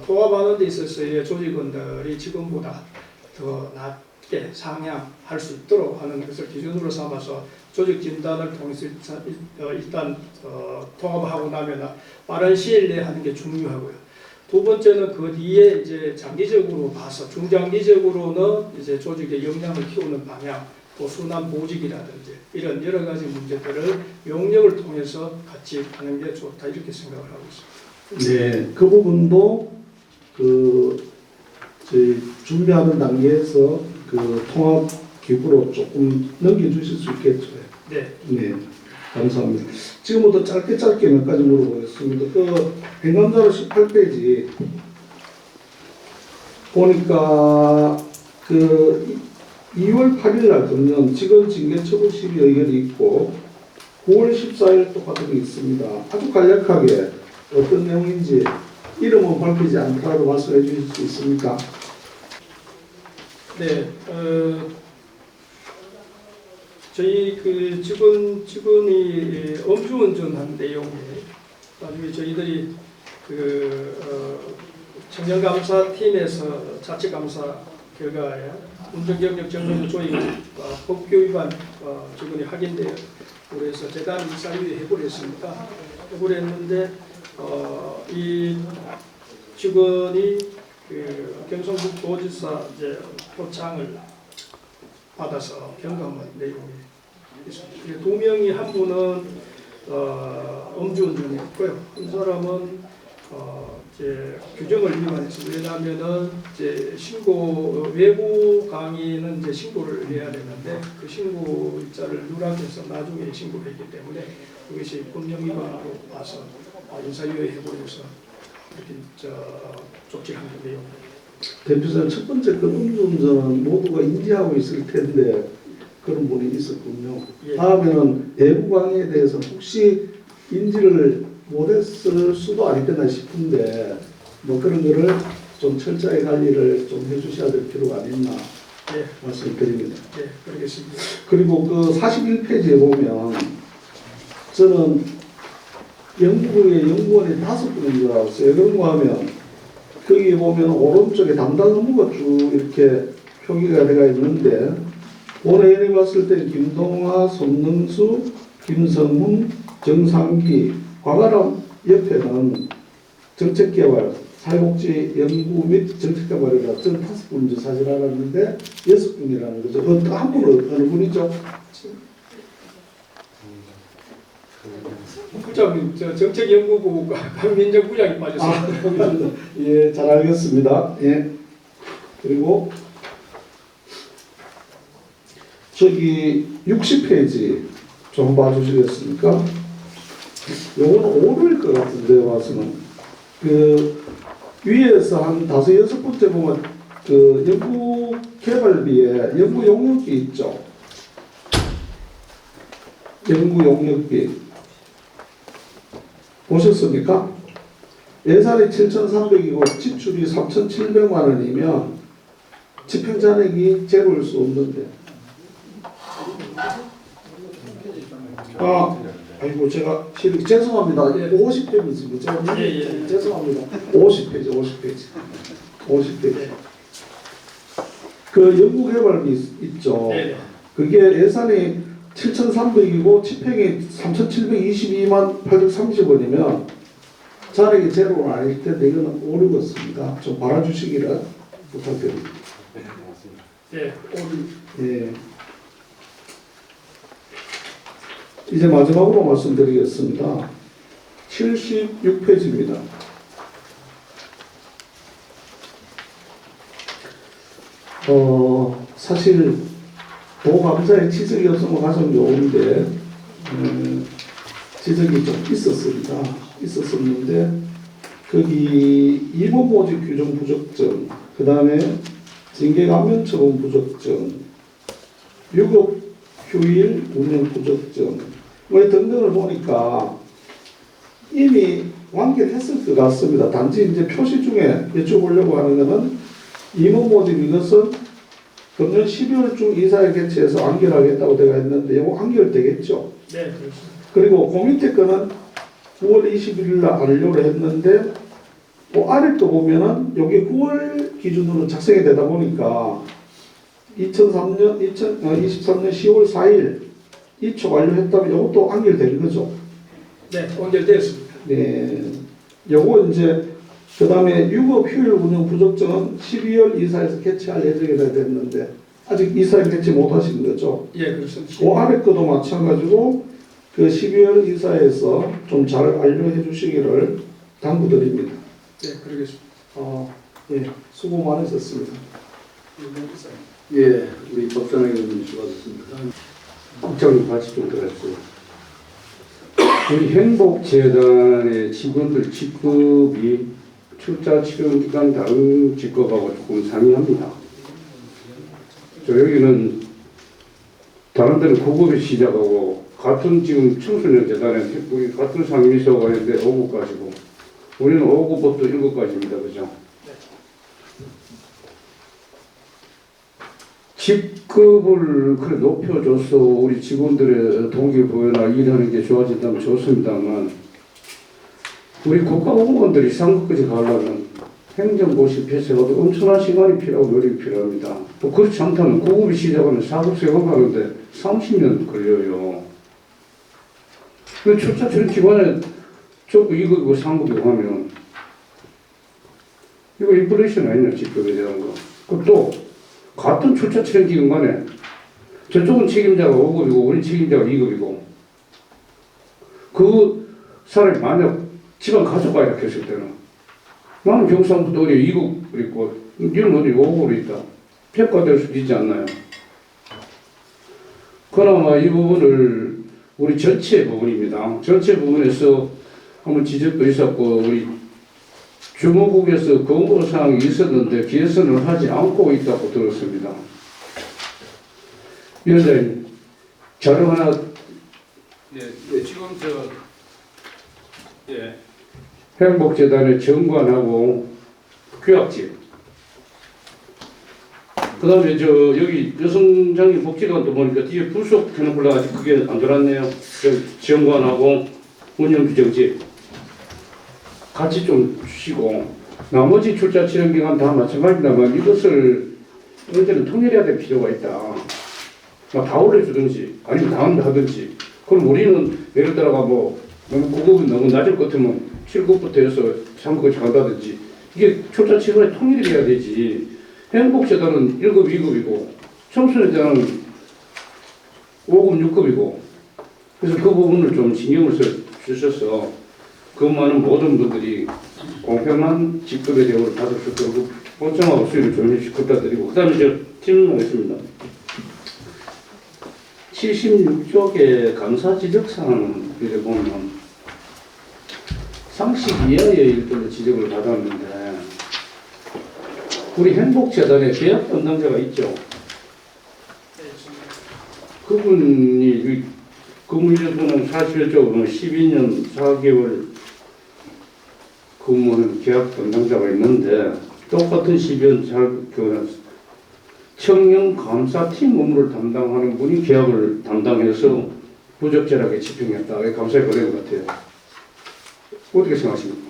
통합하는 데 있어서의 조직원들이 지금보다 더 낮게 상향할 수 있도록 하는 것을 기준으로 삼아서 조직 진단을 통해서 일단 통합하고 나면 빠른 시일 내에 하는 게 중요하고요. 두 번째는 그 뒤에 이제 장기적으로 봐서 중장기적으로는 이제 조직의 역량을 키우는 방향, 또 순환 보직이라든지 이런 여러 가지 문제들을 용역을 통해서 같이 하는 게 좋다 이렇게 생각을 하고 있습니다.
네, 그 부분도 저희 준비하는 단계에서 통합 기구로 조금 넘겨주실 수 있겠죠.
네.
네, 감사합니다. 지금부터 짧게 몇 가지 물어보겠습니다. 행감자료 18페이지 보니까 그 2월 8일 날 금년 직원 징계 처분 시비 의견이 있고 9월 14일 똑같은 게 있습니다. 아주 간략하게 어떤 내용인지 이름은 밝히지 않더라도 말씀해 주실 수 있습니까?
네, 저희 그 직원이 음주운전한 내용에 나중에 저희들이 청년감사팀에서 자치감사 결과에 운전경력 정면 조입 법규 위반 직원이 확인되어 그래서 재단 이사유예 해고를 했습니다. 해고를 했는데 이 직원이 그 경상북도지사 이제 표창을 받아서 경감한 내용이 있습니다. 두 명이 한 분은 음주운전했고요. 한 사람은 이제 규정을 위반해서 왜냐하면은 이제 신고 외부 강의는 이제 신고를 해야 되는데 그 신고 일자를 누락해서 나중에 신고를 했기 때문에 그것이 법령 위반으로 봐서 인사유예 해고해서 이렇게 조치한 내용입니다.
대표님 첫 번째 그 음주운전은 모두가 인지하고 있을 텐데 그런 분이 있었군요.
예.
다음에는 외부 강의에 대해서 혹시 인지를 못했을 수도 아니겠나 싶은데 뭐 그런 거를 좀 철저하게 관리를 좀 해주셔야 될 필요가 아니었나
예.
말씀드립니다.
예, 그러겠습니다.
그리고 그 41페이지에 보면 저는 영국의 연구원이 5분인 줄 알았어요. 왜 그런가 하면 거기 보면 오른쪽에 담당 업무가 쭉 이렇게 표기가 되어 있는데 본회의에 봤을 때 김동화, 손능수, 김성문, 정상기, 과가람 옆에는 정책개발, 사회복지 연구 및 정책개발이라 저는 5분인 줄 사실 알았는데 6분이라는 거죠. 한 분은 어느 분이죠?
부장님, 정책연구부 강민정부장이 빠졌습니다.
예, 잘 알겠습니다. 예. 그리고 저기 60페이지 좀 봐주시겠습니까? 요거는 오류일 것 같은데 와서는 그 위에서 한 5, 6번째 보면 그 연구 개발비에 연구 용역비 있죠. 연구 용역비 보셨습니까? 예산이 7,300이고 지출이 3,700만 원이면 집행잔액이 제로일 수 없는데 아이고 제가 죄송합니다.
예.
50페이지 있습니다. 제가
예.
죄송합니다. 50페이지. 그 연구개발비 있죠.
네.
그게 예산이 7,300이고 집행이 3,722만 830원이면 잔액이 제로는 아닐 텐데 이거는 오류가 있습니다. 좀 봐주시기를 부탁드립니다.
네, 오류.
예. 이제 마지막으로 말씀드리겠습니다. 76페이지입니다. 사실 도감사의 지적이 없으면 가장 좋은데 지적이 좀 있었었는데 거기 임원 모집 규정 부적정, 그 다음에 징계 감면 처분 부적정, 유급 휴일 운영 부적정 뭐 등등을 보니까 이미 완결했을 것 같습니다. 단지 이제 표시 중에 여쭤보려고 하는 것은 임원 모집 이것은 금년 12월 중 이사회 개최해서 완결하겠다고 되어 있는데 이거 완결되겠죠.
네, 그렇습니다.
그리고 그 밑에 거는 9월 21일 날 하려고 했는데 그 아래 거 보면은 여기 9월 기준으로 작성이 되다 보니까 2023년 10월 4일 이초 완료했다면 이것도 완결되는 거죠.
네, 완결되었습니다.
네, 요거 이제 그 다음에 유급 휴일 운영 부적정은 12월 이사에서 개최할 예정이 됐는데 아직 이사에 개최 못하신 거죠.
예, 그렇습니다.
그 아래 것도 마찬가지로 그 12월 이사에서 좀 잘 완료해 주시기를 당부드립니다.
네, 그러겠습니다.
예, 수고 많으셨습니다.
예, 우리 박선영 의원님 수고하셨습니다.
국장님 같이 좀 들어주세요. 우리 행복재단의 직원들 직급이 출자 치료 기간 다른 직업하고 조금 상이합니다. 저 여기는 다른 데는 고급이 시작하고 같은 지금 청소년 재단에 우리 같은 상임이사가 있는데 5급까지고 우리는 5급부터 1급까지입니다. 그죠? 직급을 그래 높여줘서 우리 직원들의 동기부여나 일하는 게 좋아진다면 좋습니다만 우리 국가공무원들이 상급까지 가려면 행정고시 폐쇄가도 엄청난 시간이 필요하고 노력이 필요합니다. 또 그렇지 않다면 고급이 시작하면 4급 세급하는데 30년 걸려요. 그 출자처럼 기관에 저거 2급이고 3급이고 하면 이거 인플레이션 아니냐 직급에 대한 거. 또 같은 출자처럼 기관에 저쪽은 책임자가 5급이고 우리 책임자가 2급이고 그 사람이 만약 집안 가져가야 했을 때는 나는 경상북도 어디 2급 있고 니는 어디 5급으로 있다. 평가될 수도 있지 않나요? 그나마 이 부분을 우리 전체 부분입니다. 전체 부분에서 한번 지적도 있었고 우리 주무국에서 공고사항이 있었는데 개선을 하지 않고 있다고 들었습니다. 위원장님 자료 하나
지금
행복재단의 정관하고 규약집 그 다음에 여기 여성장애 복지관도 보니까 뒤에 불속 해놓고 아직 그게 안 들어왔네요. 정관하고 운영규정집 같이 좀 주시고 나머지 출자 치료기간 다 마찬가지다만 이것을 이제는 통일해야 될 필요가 있다. 다 올려주든지 아니면 다음 하든지 그럼 우리는 예를 들어가 뭐 너무 고급이 너무 낮을 것 같으면 7급부터 해서 3급까지 간다든지 이게 출자 치료에 통일이 돼야 되지. 행복재단은 1급, 2급이고 청소년재단은 5급, 6급이고 그래서 그 부분을 좀 신경을 주셔서 그 많은 모든 분들이 공평한 직급의 대우를 받을 수 있도록 본청하고 수위를 좀 해주시고 부탁드리고 그 다음에 질문하겠습니다. 76쪽의 감사 지적사항을 보면 상식 이하의 일들로 지적을 받았는데 우리 행복재단에 계약 담당자가 있죠. 그분이 근무일수는 41쪽으로 12년 4개월 근무하는 계약 담당자가 있는데 똑같은 12년 4개월 청년 감사팀 업무를 담당하는 분이 계약을 담당해서 부적절하게 집행했다. 감사에 걸린 것 같아요. 어떻게 생각하십니까?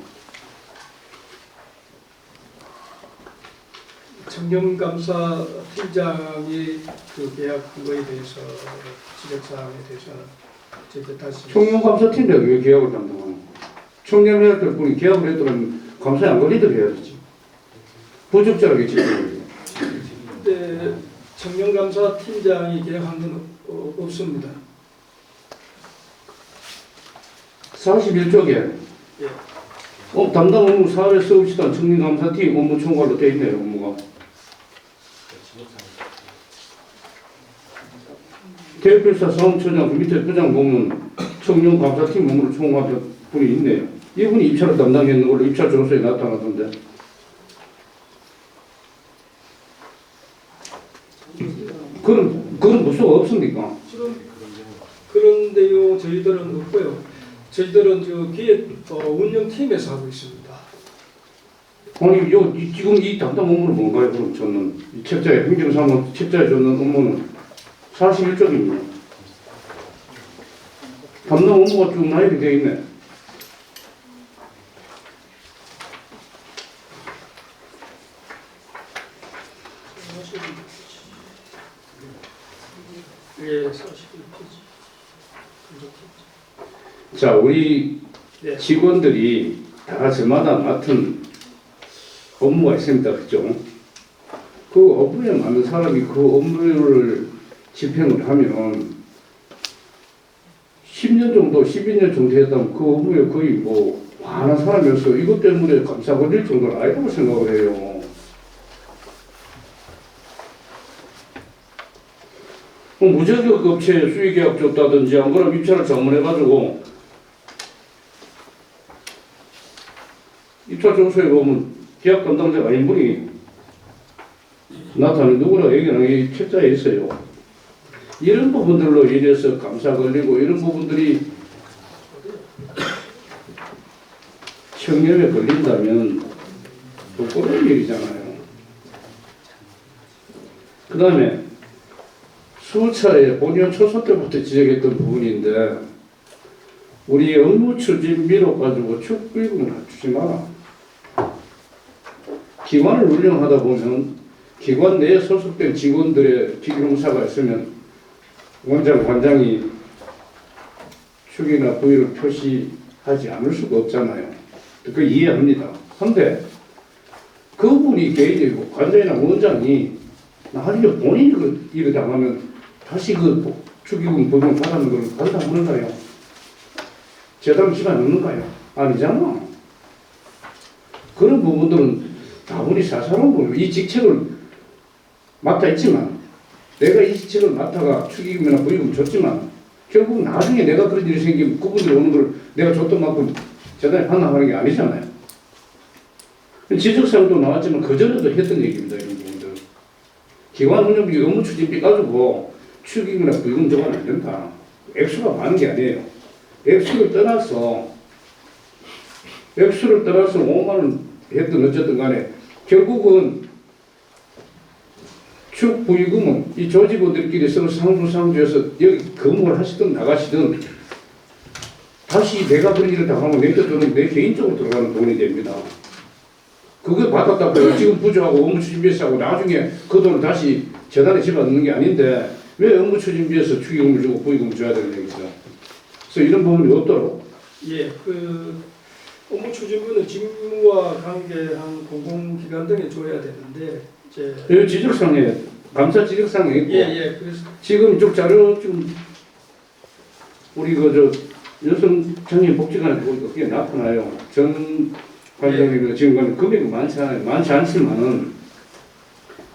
청년감사 팀장이 그 계약 그거에 대해서 지적사항에 대해서는 저희들 다시
청년감사팀장이 왜 계약을 담당하는 거야? 청년해야 될 분이 계약을 했더라면 감사에 안 걸리도록 해야 되지. 부적절하게 집행을 해요.
근데 청년감사 팀장이 계약한 건 없습니다.
41쪽에 담당 업무 사회서울시단 청년감사팀 업무 총괄로 되어 있네요. 업무가. 대표이사 사무처장 그 밑에 부장 보면 청년감사팀 업무를 총괄한 분이 있네요. 이분이 입찰을 담당했는 걸로 입찰 조서에 나타나던데. 그런 부서가 없습니까?
그런 내용 저희들은 없고요. 저희들은 저 기획 운영팀에서 하고 있습니다.
아니 지금 이 담당 업무는 뭔가요? 그럼 저는 이 책자에 행정사무 책자에 줬는 업무는 41쪽입니다. 담당 업무가 쭉 나열이 되어 있네.
예, 41페이지.
자, 우리
네.
직원들이 다 저마다 맡은 업무가 있습니다. 그죠? 그 업무에 맞는 사람이 그 업무를 집행을 하면 10년 정도, 12년 정도 했다면 그 업무에 거의 뭐 많은 사람이어서 이것 때문에 감사 걸릴 정도는 아니라고 생각을 해요. 무자격 업체에 수의계약 줬다든지 안 그러면 입찰을 잘못해가지고 입찰 조서에 보면 계약 담당자가 인분이 나타나는 누구나 여기는 이 책자에 있어요. 이런 부분들로 인해서 감사 걸리고 이런 부분들이 청렴에 걸린다면 부끄러운 일이잖아요. 그 다음에 수차례 본의원 초선 때부터 지적했던 부분인데 우리 업무 추진비로 가지고 축구입금을 주지 마라. 기관을 운영하다 보면 기관 내에 소속된 직원들의 기경사가 있으면 원장, 관장이 축이나 부위를 표시하지 않을 수가 없잖아요. 그 이해합니다. 그런데 그분이 개인이고 관장이나 원장이 나중에 본인이 그 일을 당하면 다시 그 축의금 보증 받는 걸 받아 보는가요? 재단 시간 없는가요? 아니잖아. 그런 부분들은 다분히 사사로운 부분. 이 직책을 맡아 있지만 내가 이 직책을 맡아가 축의금이나 부의금 줬지만 결국 나중에 내가 그런 일이 생기면 그분들이 오는 걸 내가 줬던 만큼 재단에 반납하는 게 아니잖아요. 지적사항도 나왔지만 그전에도 했던 얘기입니다. 이런 부분들. 기관 운영비, 업무 추진비 가지고 축의금이나 부의금 적으면 안 된다. 액수가 많은 게 아니에요. 액수를 떠나서 5만 원 했든 어쨌든 간에 결국은 축 부의금은 이 조직원들끼리 서로 상부상조해서 여기 근무를 하시든 나가시든 다시 내가 그런 일을 당하면 내 돈은 내 개인적으로 들어가는 돈이 됩니다. 그걸 받았다고 지금 부조하고 업무 추진비에서 하고 나중에 그 돈을 다시 재단에 집어넣는 게 아닌데 왜 업무 추진비에서 축의금을 주고 부의금을 줘야 되는 얘기죠. 그래서 이런 부분이 없도록.
예, 그 업무 추진부는 직무와 관계한 공공기관 등에 줘야 되는데 이제
여기 지적상에 감사 지적상에 있고
예, 그래서
지금 이쪽 자료 지금 우리 그 여성 장애인 복지관에 보니까 그게 나타나요. 전 관장님 지금 관 금액이 많지 않아요. 많지 않지만은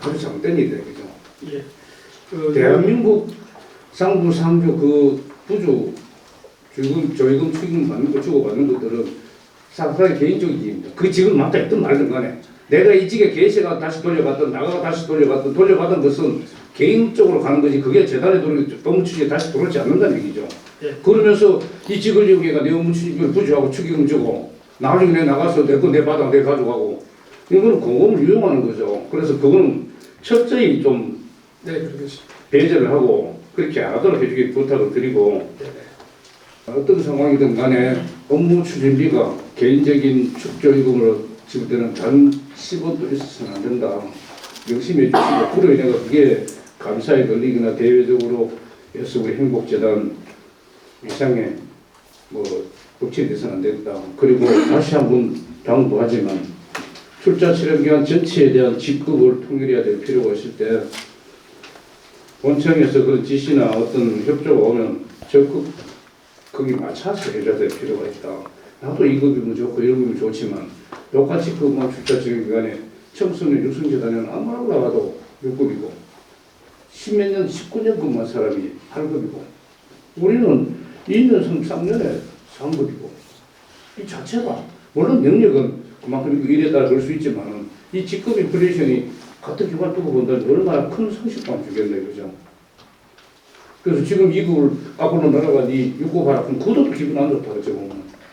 아주 잘못된 일이에요, 그죠?
예, 그
대한민국 상부 상조 그 부조 조의금 축의금 받는 거 주고 받는 것들은 사람의 개인적인 일입니다. 그 지금 맞다 했든 말든 간에 내가 이 직에 계시가 다시 돌려받든 나가가 다시 돌려받든 돌려받은 것은 개인적으로 가는 거지 그게 재단에 업무 추진에 다시 들어오지 않는다는 얘기죠.
예.
그러면서 이 직을 이용해가 내 업무 추진을 부조하고 축의금 주고 나중에 내 나가서 내 거 내 받아 내 가져가고 이거는 공공을 이용하는 거죠. 그래서 그거는 철저히 좀
네, 그러겠습니다.
배제를 하고 그렇게 안 하도록 해주기 부탁을 드리고 어떤 상황이든 간에 업무 추진비가 개인적인 축조의금으로 지급되는 단 10원도 있어서는 안 된다. 명심해 주시고 그로 인해 그게 감사에 걸리거나 대외적으로 해서 우리 행복재단 이상에 뭐 덕치돼서는 안 된다. 그리고 다시 한번 당부하지만 출자 칠연기간 전체에 대한 직급을 통일해야 될 필요가 있을 때 원청에서 그런 지시나 어떤 협조가 오면 적극 거기 맞춰서 해줘야 될 필요가 있다. 나도 이 급이면 좋고 이런 급이면 좋지만 똑같이 그만 출자 칠연기간에 청소년 육성재단에는 아무나 올라가도 6급이고 10몇 년, 19년 근무한 사람이 8급이고 우리는 2년, 3년에 3급이고 이 자체가 물론 능력은 그만큼 일에 따라 그럴 수 있지만 이 직급 인플레이션이 같은 기관 두고 본다면 얼마나 큰 성실감 주겠네, 그죠? 그래서 지금 2급을 앞으로 날아가니 6급 하라 그럼 그것도 기분 안 좋다, 그죠?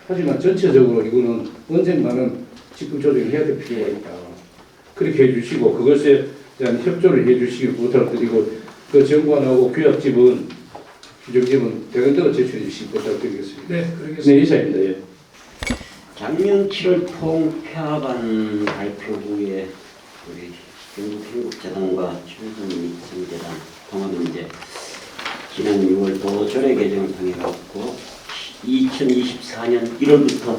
하지만 전체적으로 이거는 언젠가는 직급 조정을 해야 될 필요가 있다. 그렇게 해주시고 그것에 대한 협조를 해주시길 부탁드리고 그 정관하고 규약집은 규정집은 대응대로 제출해 주시기 부탁드리겠습니다.
네, 그러겠습니다.
네, 이사입니다. 예.
작년 7월 통폐합안 발표 후에 우리 경북행복재단과 청소년육성재단 통합은 이제 지난 6월 도조례 개정을 통해 갖고 2024년 1월부터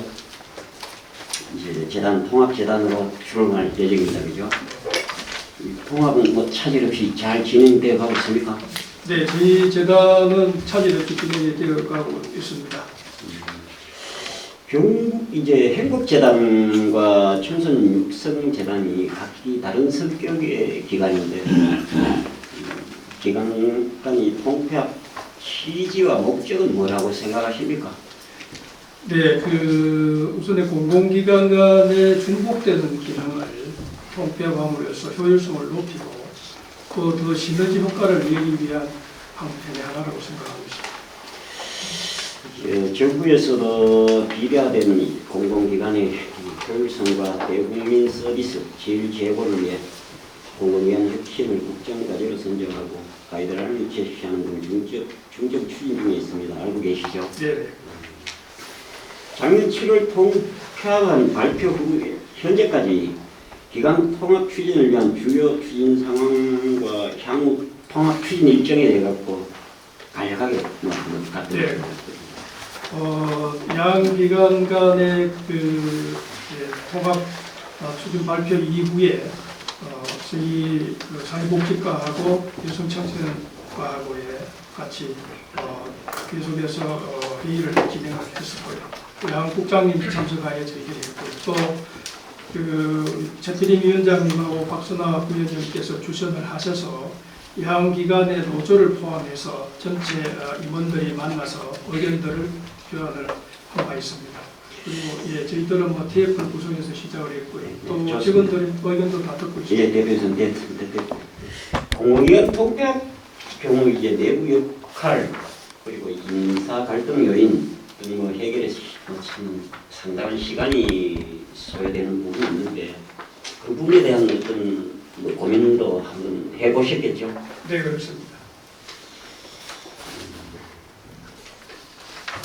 이제 재단 통합재단으로 출범할 예정입니다, 그죠? 이 통합은 뭐 차질 없이 잘 진행되어 가고 있습니까?
네, 저희 재단은 차질 없이 진행되어 가고 있습니다.
경북 이제 행복재단과 청소년육성재단이 각기 다른 성격의 기관인데 기관 간의 통폐합 취지와 목적은 뭐라고 생각하십니까?
네, 우선의 공공기관 간의 중복되는 기능을 통폐합함으로 해서 효율성을 높이고 또 더 시너지 효과를 내기 위한 방편의 하나라고 생각하고 있습니다.
정부에서도 비례화된 공공기관의 효율성과 대국민 서비스 질 제고를 위해 공공기관 혁신을 국정과제로 선정하고 가이드라인을 제시하는 등 중점 추진 중에 있습니다. 알고 계시죠?
네.
작년 7월 통폐합안 발표 후에 현재까지 기관 통합 추진을 위한 주요 추진 상황과 향후 통합 추진 일정에 대해 갖고 간략하게 갖다
네. 양 기관 간의 통합 추진 발표 이후에 저희 사회복지과하고 여성청소년과하고의 같이 계속해서 회의를 진행을 했었고요. 양 국장님이 참석하여 저희들이 했고 또 최태림 위원장님하고 박선아 부위원장님께서 주선을 하셔서 양 기관의 노조를 포함해서 전체 임원들이 만나서 의견들을 교환을 하고 있습니다. 그리고 저희들은 TF를 구성해서 시작을 했고요. 또 직원들의 의견도 다 듣고 있습니다.
예, 대표선 공공기관 통폐합 경우 이제 내부 역할 그리고 인사 갈등 요인 등 해결에 참 상당한 시간이 소요되는 부분이 있는데 그 부분에 대한 어떤 고민도 한번 해보셨겠죠?
네, 그렇습니다.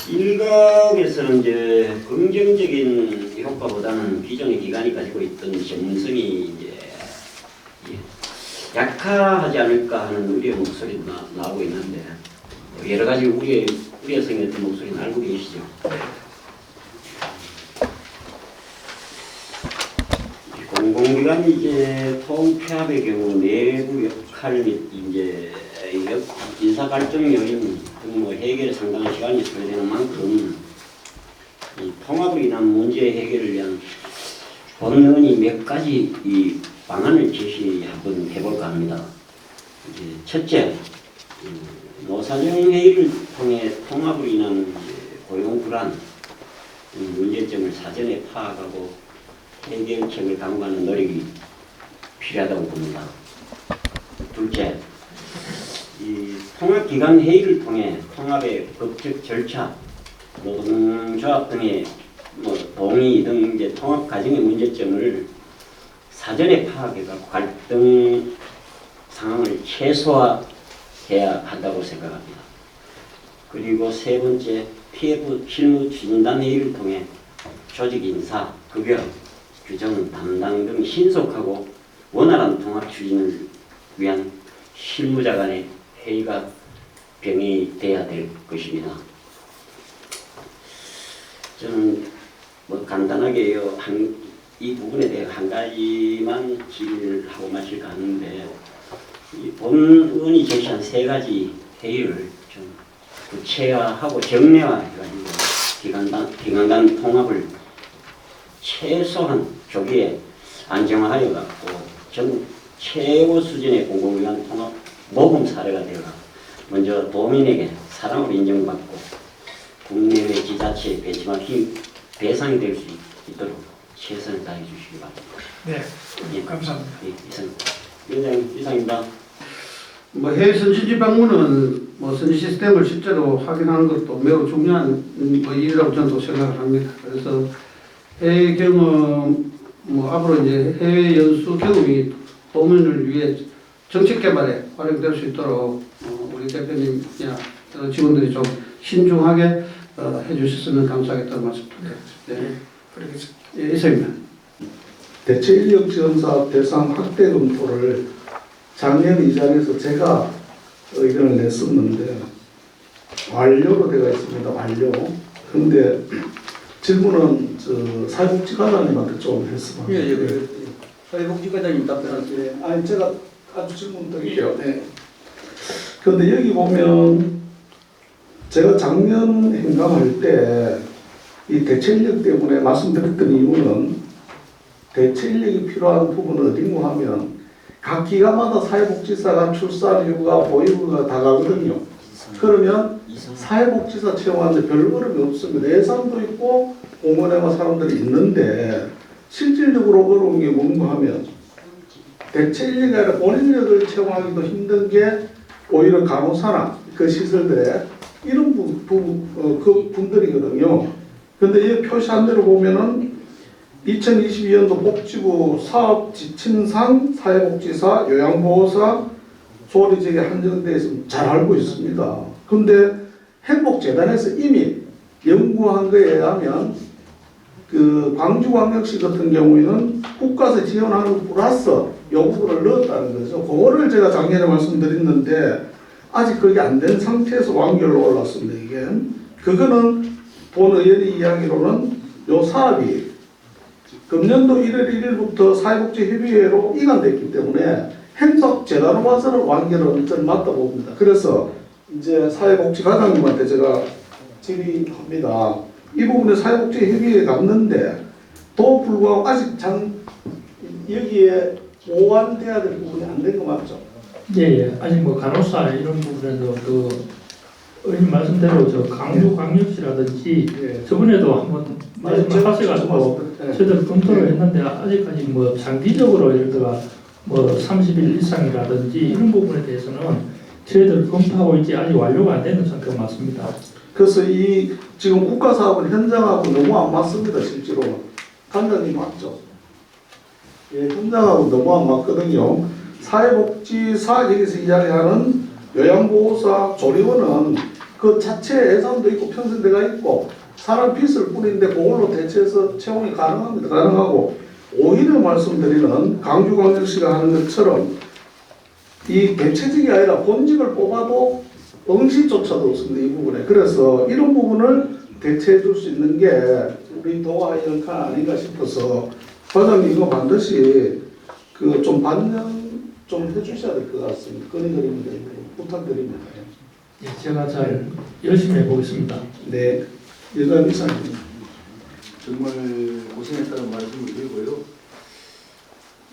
일각에서는 이제 긍정적인 효과보다는 기존의 기관이 가지고 있던 전문성이 이제 약화하지 않을까 하는 우려의 목소리도 나오고 있는데 여러 가지 우려성의 어떤 목소리는 알고 계시죠? 공공기관 이제 통폐합의 경우 내부 역할 및 이제 인사 갈등 요인 등 해결에 상당한 시간이 소요되는 만큼 이 통합으로 인한 문제 해결을 위한 본의원이 몇 가지 이 방안을 제시 한번 해볼까 합니다. 이제 첫째, 노사정 회의를 통해 통합으로 인한 고용 불안 문제점을 사전에 파악하고 해결책을 강구하는 노력이 필요하다고 봅니다. 둘째, 이 통합기관 회의를 통해 통합의 법적 절차, 노동조합 등의 동의 등 이제 통합 과정의 문제점을 사전에 파악해서 갈등 상황을 최소화해야 한다고 생각합니다. 그리고 세 번째, PF 실무 추진단 회의를 통해 조직 인사, 급여, 규정, 담당 등 신속하고 원활한 통합 추진을 위한 실무자 간의 회의가 병행돼야 될 것입니다. 저는 간단하게 이 부분에 대해 한 가지만 질의를 하고 마실까 하는데 본의원이 제시한 세 가지 회의를 좀 구체화하고 정례화해가지고 기관 간 통합을 최소한 조기에 안정화하여 갖고 전국 최고 수준의 공공기관 통합 모범 사례가 되어 먼저 도민에게 사랑으로 인정받고 국내외 지자체 벤치마킹 대상이 될 수 있도록 최선을 다해 주시기 바랍니다.
네,
예.
감사합니다.
예, 위원장님 이상입니다.
해외 선진지 방문은 선진 시스템을 실제로 확인하는 것도 매우 중요한 일이라고 저는 또 생각을 합니다. 그래서 해외 경험, 앞으로 이제 해외 연수 경험이 도민을 위해 정책 개발에 활용될 수 있도록 우리 대표님이나 직원들이 좀 신중하게 해주셨으면 감사하겠다는 말씀 드립니다. 네, 이상입니다. 대체 인력 지원 사업 대상 확대 검토를 작년 이 자리에서 제가 의견을 냈었는데 완료로 되어 있습니다. 완료. 그런데 질문은 사회복지과장님한테 좀 했으면.
예. 사회복지과장님 답변하세요.
아니 제가 아주 질문 드릴게요. 네. 그런데 여기 보면 제가 작년 행감할 때 이 대체 인력 때문에 말씀드렸던 이유는 대체 인력이 필요한 부분은 어딘가 하면 각 기관마다 사회복지사가 출산 휴가, 보육휴가 다 가거든요. 그러면 사회복지사 채용하는데 별 어려움이 없습니다. 예산도 있고 공원에만 사람들이 있는데 실질적으로 어려운 게 뭔가 하면 대체 인력이 아니라 본인 인력을 채용하기도 힘든 게 오히려 간호사나 그 시설들에 이런 그 분들이거든요. 근데 이 표시한 대로 보면은 2022년도 복지부 사업 지침상 사회복지사, 요양보호사, 소리지에 한정되어 있으면 잘 알고 있습니다. 근데 행복재단에서 이미 연구한 거에 의하면 그 광주광역시 같은 경우에는 국가에서 지원하는 것 플러스 요 부분을 넣었다는 거죠. 그거를 제가 작년에 말씀드렸는데 아직 그게 안 된 상태에서 완결로 올랐습니다. 이게 그거는 본 의원이 이야기로는 요 사업이 금년도 1월 1일부터 사회복지협의회로 이관됐기 때문에 행복재단으로 봐서는 완결은 저는 맞다 봅니다. 그래서 이제 사회복지과장님한테 제가 질의합니다. 이 부분에 사회복지협의회에 갔는데 또 불구하고 아직 여기에 보완돼야 될 부분이 안 된 거 맞죠?
예. 아직 뭐 간호사 이런 부분에도 그 의원님 말씀대로 저 강주광역시라든지
예.
저번에도 한번 말씀을 하셔가지고 저희들 검토를 했는데 아직까지 뭐 장기적으로 예를 들어 뭐 30일 이상이라든지 이런 부분에 대해서는 저희들 검토하고 있지 아직 완료가 안 되는 상태가 맞습니다.
그래서 이 지금 국가 사업은 현장하고 너무 안 맞습니다. 실제로 관장님 맞죠? 예, 현장하고 너무 안 맞거든요. 사회복지사 여기서 이야기하는 요양보호사, 조리원은 그 자체 예산도 있고 편성대가 있고 사람 빚을 뿌리는데 그걸로 대체해서 채용이 가능합니다. 가능하고 오히려 말씀드리는 강주광역시가 하는 것처럼 이 대체직이 아니라 본직을 뽑아도 응시조차도 없습니다. 이 부분에. 그래서 이런 부분을 대체해 줄 수 있는 게 우리 도와의 역할 아닌가 싶어서 과장님 이거 반드시 그 좀 반영 좀 해주셔야 될 것 같습니다. 건의드립니다. 부탁드립니다.
예, 제가 잘 열심히 해보겠습니다.
네, 여전 이사입니다.
정말 고생했다는 말씀을 드리고요.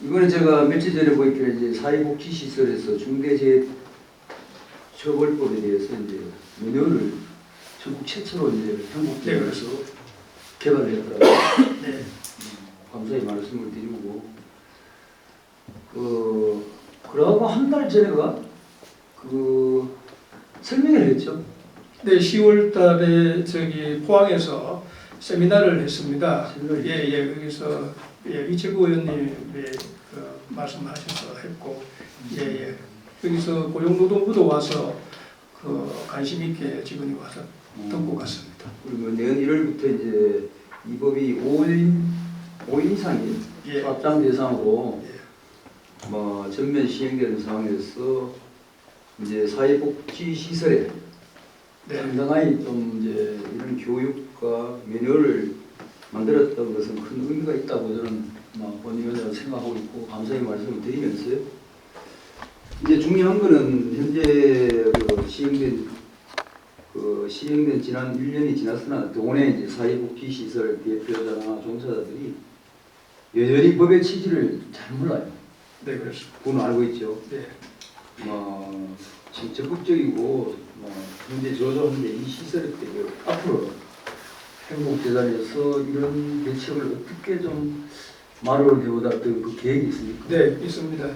이번에 제가 며칠 전에 보니까 이제 사회복지시설에서 중대재해처벌법에 대해서 이제 문헌을 전국 최초로 이제 행복재단에서 개발했더라고요.
네.
감사히 말씀을 드리고 그러고 한 달 전에가 설명을 했죠.
네, 10월 달에 저기 포항에서 세미나를 했습니다. 예, 거기서 이채구 의원님이 말씀하셔서 했고, 예. 여기서 고용노동부도 와서 관심 있게 직원이 와서 듣고 갔습니다.
그리고 내년 1월부터 이제 이 법이 5인 이상인 합장 대상으로 뭐 전면 시행되는 상황에서 이제 사회복지 시설에 상당히 좀 이제 이런 교육과 매뉴얼을 만들었던 것은 큰 의미가 있다고 저는 본의원으로 생각하고 있고 감사의 말씀을 드리면서요. 이제 중요한 거는 현재 시행된 지난 1년이 지났으나 동원의 이제 사회복지 시설 대표자나 종사자들이 여전히 법의 취지를 잘 몰라요.
네, 그렇습니다.
그건 알고 있죠.
네.
지금 적극적이고 현재 조조하는데 이 시설에 앞으로 행복재단에서 이런 대책을 어떻게 좀 마련을 해보다 그 계획이 있습니까?
네, 있습니다.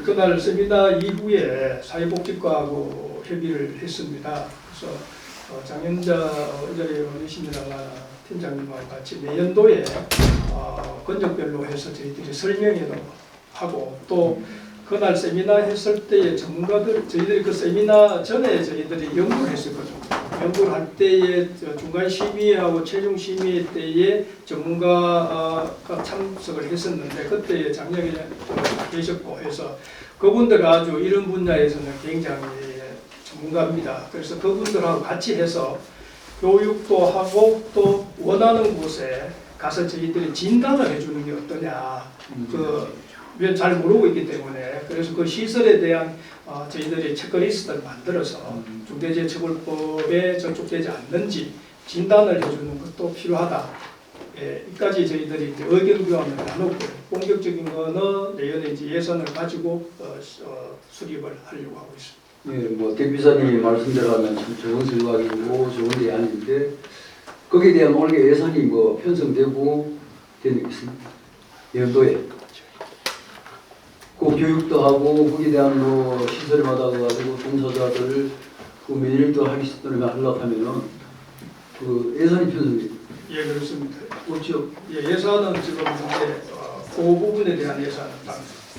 그날 세미나 이후에 사회복지과하고 협의를 했습니다. 그래서 장현자 어린이신이라는 팀장님하고 같이 내년도에 건적별로 해서 저희들이 설명회도 하고 또 그날 세미나 했을 때에 저희들이 그 세미나 전에 저희들이 연구를 했었거든요. 연구를 할 때에 중간 심의하고 최종 심의 때에 전문가가 참석을 했었는데 그때 작년에 계셨고 해서 그분들 아주 이런 분야에서는 굉장히 전문가입니다. 그래서 그분들하고 같이 해서 교육도 하고 또 원하는 곳에 가서 저희들이 진단을 해주는 게 어떠냐. 잘 모르고 있기 때문에 그래서 그 시설에 대한 저희들이 체크리스트를 만들어서 중대재해처벌법에 저촉되지 않는지 진단을 해주는 것도 필요하다. 예, 이까지 저희들이 이제 의견 교환을 나눴고 본격적인 거는 내년에 이제 예산을 가지고 수립을 하려고 하고 있습니다.
예, 뭐 대표이사님이 말씀대로 하면 참 좋은 생각이고 좋은 대안인데 거기에 대한 올해 예산이 뭐 편성되고 되는 게 있습니다. 연도에 그 교육도 하고 거기에 대한 뭐 시설마다 가지고 종사자들 그 매일도 하려고 하면은 그 예산이 편성됩니다.
예, 그렇습니다.
그렇죠.
예, 예산은 지금 이제 그 부분에 대한 예산은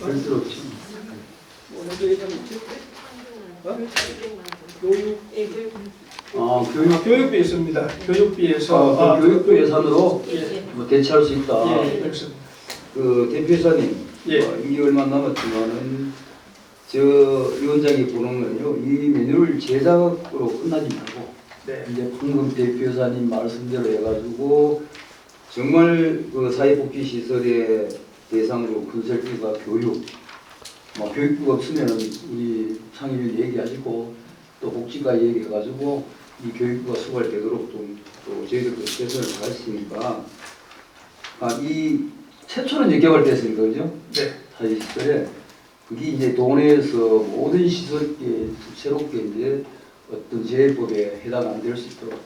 별도 없죠.
어느 예산이 있지? 교육 교육비 있습니다. 교육비에서
그 교육부 예산으로
예,
뭐 대체할 수 있다.
예, 그렇습니다.
그 대표이사님,
예.
이게 얼마 남았지만은 저 위원장이 보는 건요, 이 메뉴를 제작으로 끝나지 말고
네.
이제 방금 대표이사님 말씀대로 해가지고 정말 그 사회복지시설의 대상으로 건설비가 교육, 뭐 교육부가 없으면은 우리 상임위 얘기하시고 또 복지가 얘기해가지고 이 교육부가 수발되도록 좀 또 저희들도 최선을 다했으니까 이 최초는 이제 개발됐으니까 그죠?
네.
사회시설에 그게 이제 도내에서 모든 시설에 새롭게 이제 어떤 재해법에 해당 안 될 수 있도록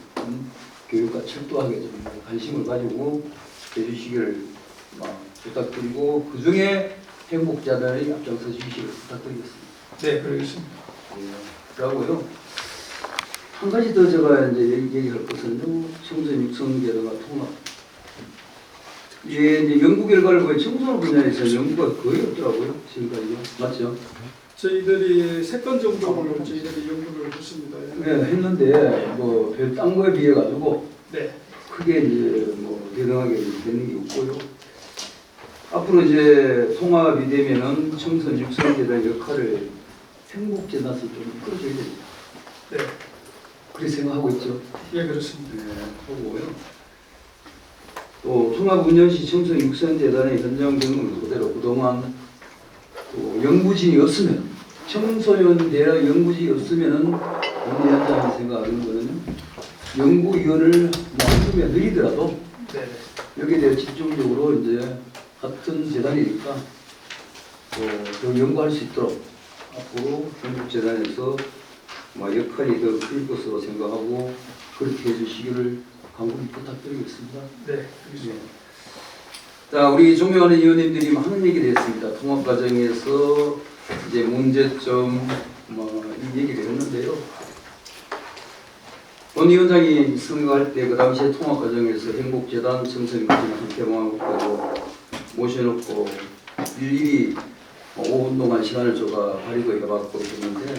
교육과 철도하게 좀 관심을 가지고 해주시기를 부탁드리고 그 중에 행복자들이 앞장서 주시기를 부탁드리겠습니다.
네, 그러겠습니다.
그러고요. 한 가지 더 제가 이제 얘기할 것은요. 청소년 육성계도가 통합. 이게 이제 연구 결과를 보면 청소년 분야에서 연구가 거의 없더라고요. 지금까지요. 맞죠?
저희들이 3건 정도를 저희들이 연구를 했습니다.
네, 했는데 뭐 별 딴 거에 비해 가지고
네.
크게 이제 뭐 대등하게 되는 게 없고요. 앞으로 이제 통합이 되면은 청소년 육성계도의 역할을 행복재단에서 좀 이끌어줘야 됩니다.
네.
그렇게 생각하고 있죠.
예, 그렇습니다.
네, 하고요. 또 통합운영시 청소년 육성재단의 현장 경험을 그대로 그동안 또 연구진이 없으면 청소년 대학 연구진이 없으면은 오늘 현장에서 생각하는 거는 연구위원을 만들면 느리더라도
네.
여기에 대해 집중적으로 이제 같은 재단이니까 더 연구할 수 있도록 앞으로 전국재단에서 역할이 더 클 것으로 생각하고 그렇게 해주시기를 간곡히 부탁드리겠습니다.
네, 알겠습니다.
자, 우리 존경하는 의원님들이 많은 얘기를 했습니다. 통합 과정에서 이제 문제점 이 얘기를 했는데요. 본 위원장이 선거할 때 그 당시에 통합 과정에서 행복재단 청소년 함께 모셔놓고 일일이 5분 동안 시간을 줘가 발의도 해봤고 했는데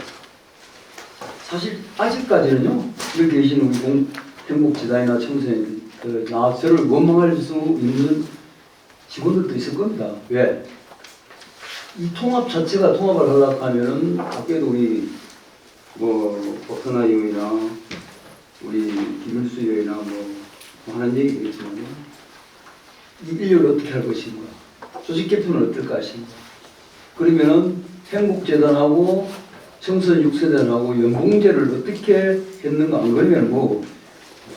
사실 아직까지는요 여기 계신 우리 행복재단이나 청소년 나 저를 원망할 수 있는 직원들도 있을 겁니다. 왜? 이 통합 자체가 통합을 하려고 하면은 밖에도 우리 박근하 의원이나 우리 김일수 의원이나 하는 얘기가 있지만 이 인력을 어떻게 할 것인가, 조직 개편은 어떨까 하십니까? 그러면은 행복재단하고 청소년 육세단하고 연봉제를 어떻게 했는가, 안 그러면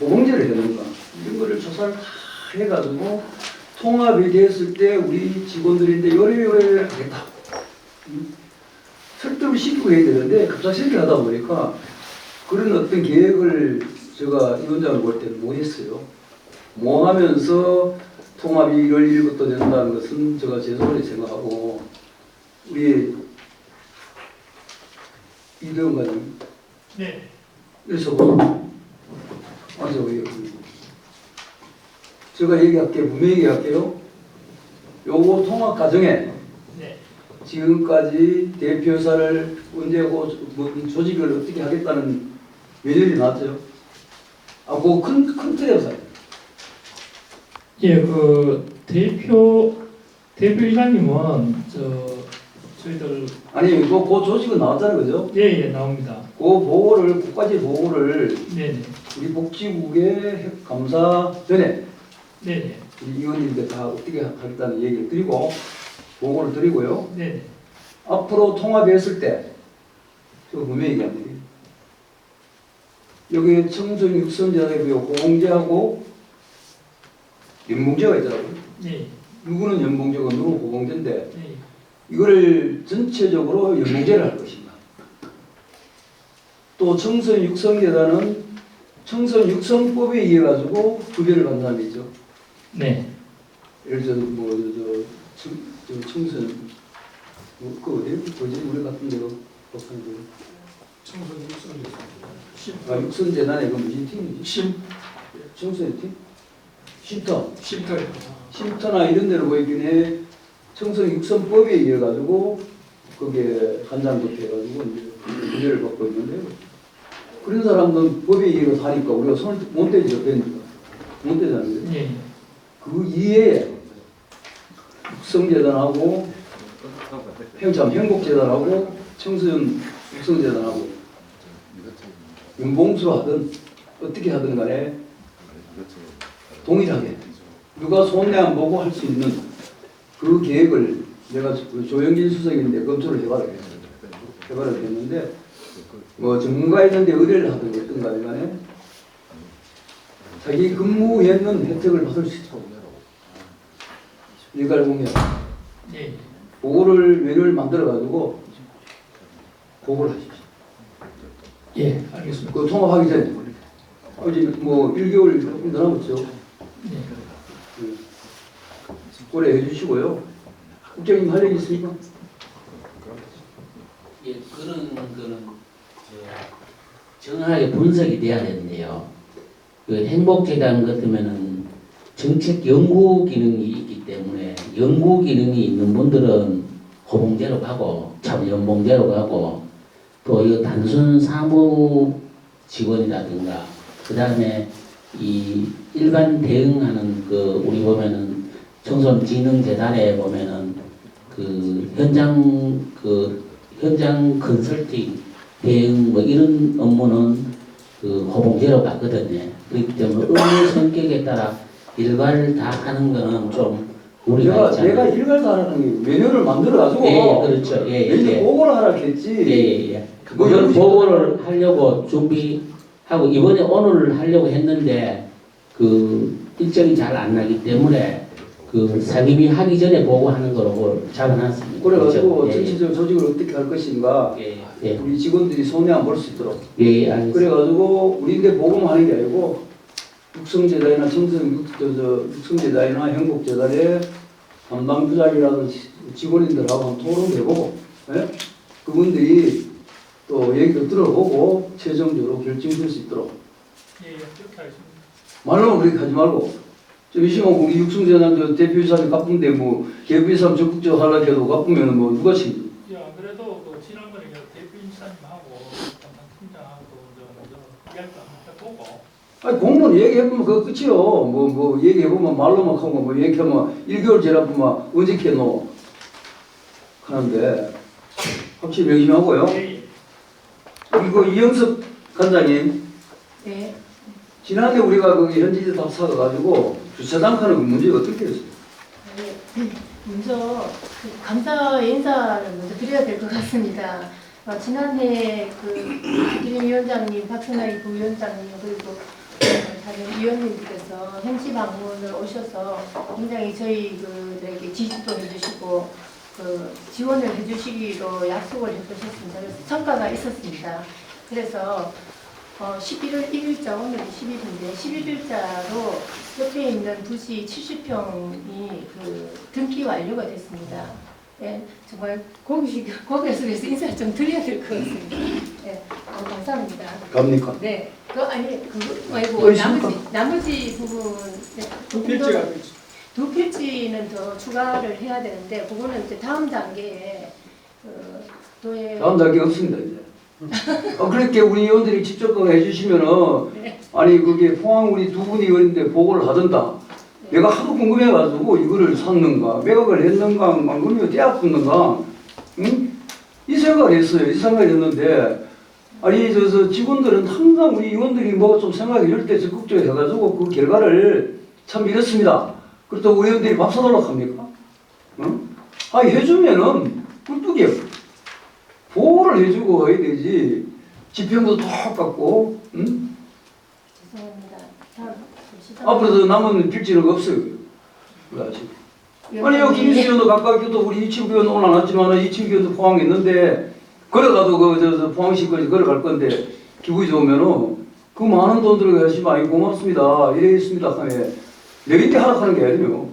호봉제를 했는가, 이런 거를 조사를 다 해가지고 통합이 됐을 때 우리 직원들인데 요래 하겠다. 설득을 시키고 해야 되는데 갑작스럽게 하다 보니까 그런 어떤 계획을 제가 위원장을 볼 때는 못 했어요. 뭐 하면서 통합이 1월 1일부터 된다는 것은 제가 죄송하게 생각하고 우리 이대원 과장님.
네.
그래서 제가 얘기할게요. 분명히 얘기할게요. 요거 통합 과정에
네.
지금까지 대표사를 언제고 조직을 어떻게 하겠다는 메뉴이 나왔죠. 그거 큰 틀에서.
예, 그 대표이사님은 저희들
아니 그 조직은 나왔잖아요, 그죠?
예, 나옵니다.
그 보고를 국가지 보고를
네네.
우리 복지국의 감사 전에
네네.
우리 의원님들 다 어떻게 하겠다는 얘기를 드리고 보고를 드리고요.
네네.
앞으로 통합했을 때 저 분명히 얘기합니다. 여기 청소년 육성재단에 호봉제하고 연봉제가 있더라고요.
네.
누구는 연봉제고 누구는 호봉제인데
네.
이거를 전체적으로 연봉제를 할 것인가. 또 청선 육성재단은 청선 육성법에 의해 가지고 급여를 받는 사람이죠.
네.
예를 들어 청선 그 어디 우리 같은 데가 법한 거.
청소년
아 육성재단의 그 무슨 팀이지?
심
청소년 팀? 쉼터.
쉼터에
쉼터나 이런 데로 보이긴 해. 청소년 육성법에 의해 가지고 거기에 간장부터 해가지고 이제 급여를 받고 있는데 그런 사람은 법에 의해서 사니까 우리가 손을 못 대죠. 못 대잖아요.
예.
그 이외에 육성재단하고 행복재단하고 청소년 육성재단하고 연봉수로 하든 어떻게 하든 간에 동일하게 누가 손내 안 보고 할 수 있는 그 계획을 내가 조영진 수석인데 검토를 해봐라 했는데 뭐 전문가 있는데 의뢰를 하든 어떤 간에 자기 근무에는 혜택을 받을 수 있도록 일괄 공약
예.
보고를 메뉴를 만들어 가지고 보고를 하십시오.
예, 알겠습니다.
그 통합하기 전에 어제 뭐 1개월 조금 더 남았죠.
예.
오래 해주시고요. 국장님 할 얘기 있습니까?
예, 그런 거는 정확하게 분석이 돼야 되는데요. 그 행복재단 같으면은 정책 연구 기능이 있기 때문에 연구 기능이 있는 분들은 호봉제로 가고 참 연봉제로 가고 또 이 단순 사무 직원이라든가 그 다음에 이 일반 대응하는 그 우리 보면은 청소년진흥재단에 보면은 그 현장 컨설팅 대응 뭐 이런 업무는 그 호봉제로 가거든요. 그렇기 때문에 업무 성격에 따라 일괄 다 하는 거는 좀 우리가
내가 일괄 다 하는 게 메뉴를 만들어 가지고
그렇죠.
메뉴 보고를 하라 했지.
그걸 보고를 하려고 준비하고 이번에 오늘 하려고 했는데 그 일정이 잘 안 나기 때문에 그 상임위 하기 전에 보고하는 거로 잡아놨습니다.
그래가지고
그렇죠?
전체적 조직을 어떻게 할 것인가
예.
우리 직원들이 손해 안 볼 수 있도록
알겠습니다.
그래가지고 우리인데 보고만 하는 게 아니고 육성재단이나 육성재단이나 행복재단의 담당 부장이라든지 직원인들하고 한번 토론도 해보고 그분들이 또 얘기도 들어보고 최종적으로 결정될 수 있도록
예, 그렇게 하겠습니다.
말로만 그렇게 하지 말고 이 시간 우리 육성재단 대표이사님 바쁜데 뭐 대표이사님 적극적으로 하려고 해도 바쁘면 뭐 누가 치?
야, 그래도 그 지난번에 대표인사님하고 담당 팀장하고 먼저 이야기 한번 해보고
아니 공무원 얘기해보면 그거 끝이요. 뭐 얘기해보면 말로만 하고 뭐 얘기하면 1개월 지나보면 언제 캐노 하는데 확실히 명심하고요. 이거 이영섭 관장님
네.
지난해 우리가 거기 현지에서 다 사가지고 주차장 하는 문제가 어떻게 됐어요?
먼저 감사 인사를 먼저 드려야 될 것 같습니다. 지난해 그 기림위원장님, 박선아이 부위원장님 그리고 다른 위원님들께서 현지 방문을 오셔서 굉장히 저희들에게 지지도 해주시고 그 지원을 해주시기로 약속을 해주셨습니다. 그래서 성과가 있었습니다. 그래서 11월 1일자 오늘이 10일인데 11일자로 옆에 있는 부지 70평이 그 등기 완료가 됐습니다. 예, 정말 고개에서 인사를 좀 드려야 될 것 같습니다. 예, 감사합니다.
갑니까?
네, 그거 말고 나머지 부분 두 필지는 더 추가를 해야 되는데 그거는 이제 다음 단계에 도에
다음 단계 없습니다 이제. 그렇게 우리 의원들이 직접 그거 해주시면은 아니 그게 포항 우리 두 분이 의원인데 보고를 하던다. 내가 하도 궁금해가지고 이거를 샀는가 매각을 했는가 망금이 떼 아픈가 응? 이 생각을 했어요. 이 생각을 했는데 아니 저 직원들은 항상 우리 의원들이 뭐 좀 생각이 이럴 때 적극적으로 해가지고 그 결과를 참 이렇습니다. 그렇다고 의원들이 밥 사달라고 합니까? 응? 아니 해주면은 꿀뚝이에요. 보호를 해주고 해야 되지. 지평도 똑같고, 응?
죄송합니다. 다음
앞으로도 남은 필지는 없어요. 아니 여기 김수현도 가깝게도 우리 이치구교는 오늘 안 왔지만 이치구교도 포항에 있는데 걸어가도 그 포항시까지 걸어갈 건데 기분이 좋으면은 그 많은 돈 들어가시면 아이 고맙습니다. 이래 있습니다. 하면 내리때 하락하는 게 아니에요.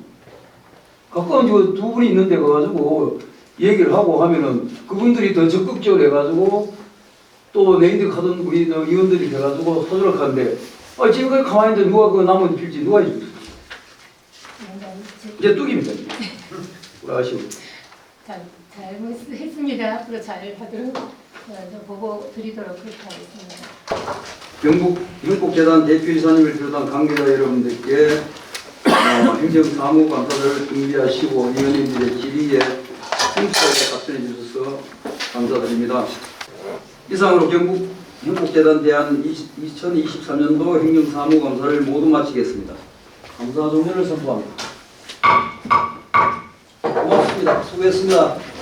가까운 두 분이 있는데 가가지고 얘기를 하고 하면은 그분들이 더 적극적으로 해가지고 또 내인들 하던 우리 의원들이 돼가지고 서주를 하는데 지금까지 가만히 있는데 누가 그 나머지 필지 누가 해줍니까? 이제 뚝입니다. 우리 아시고.
잘했습니다. 앞으로 잘 하도록 보고 드리도록 그렇게 하겠습니다.
경북 행복재단 대표이사님을 비롯한 관계자 여러분들께 행정사무감사를 준비하시고 위원님들의 질의에 성실하게 답변해 주셔서 감사드립니다. 이상으로 경북 행복재단 대한 2023년도 행정사무감사를 모두 마치겠습니다. 감사 종료를 선포합니다. 고맙습니다. 수고했습니다.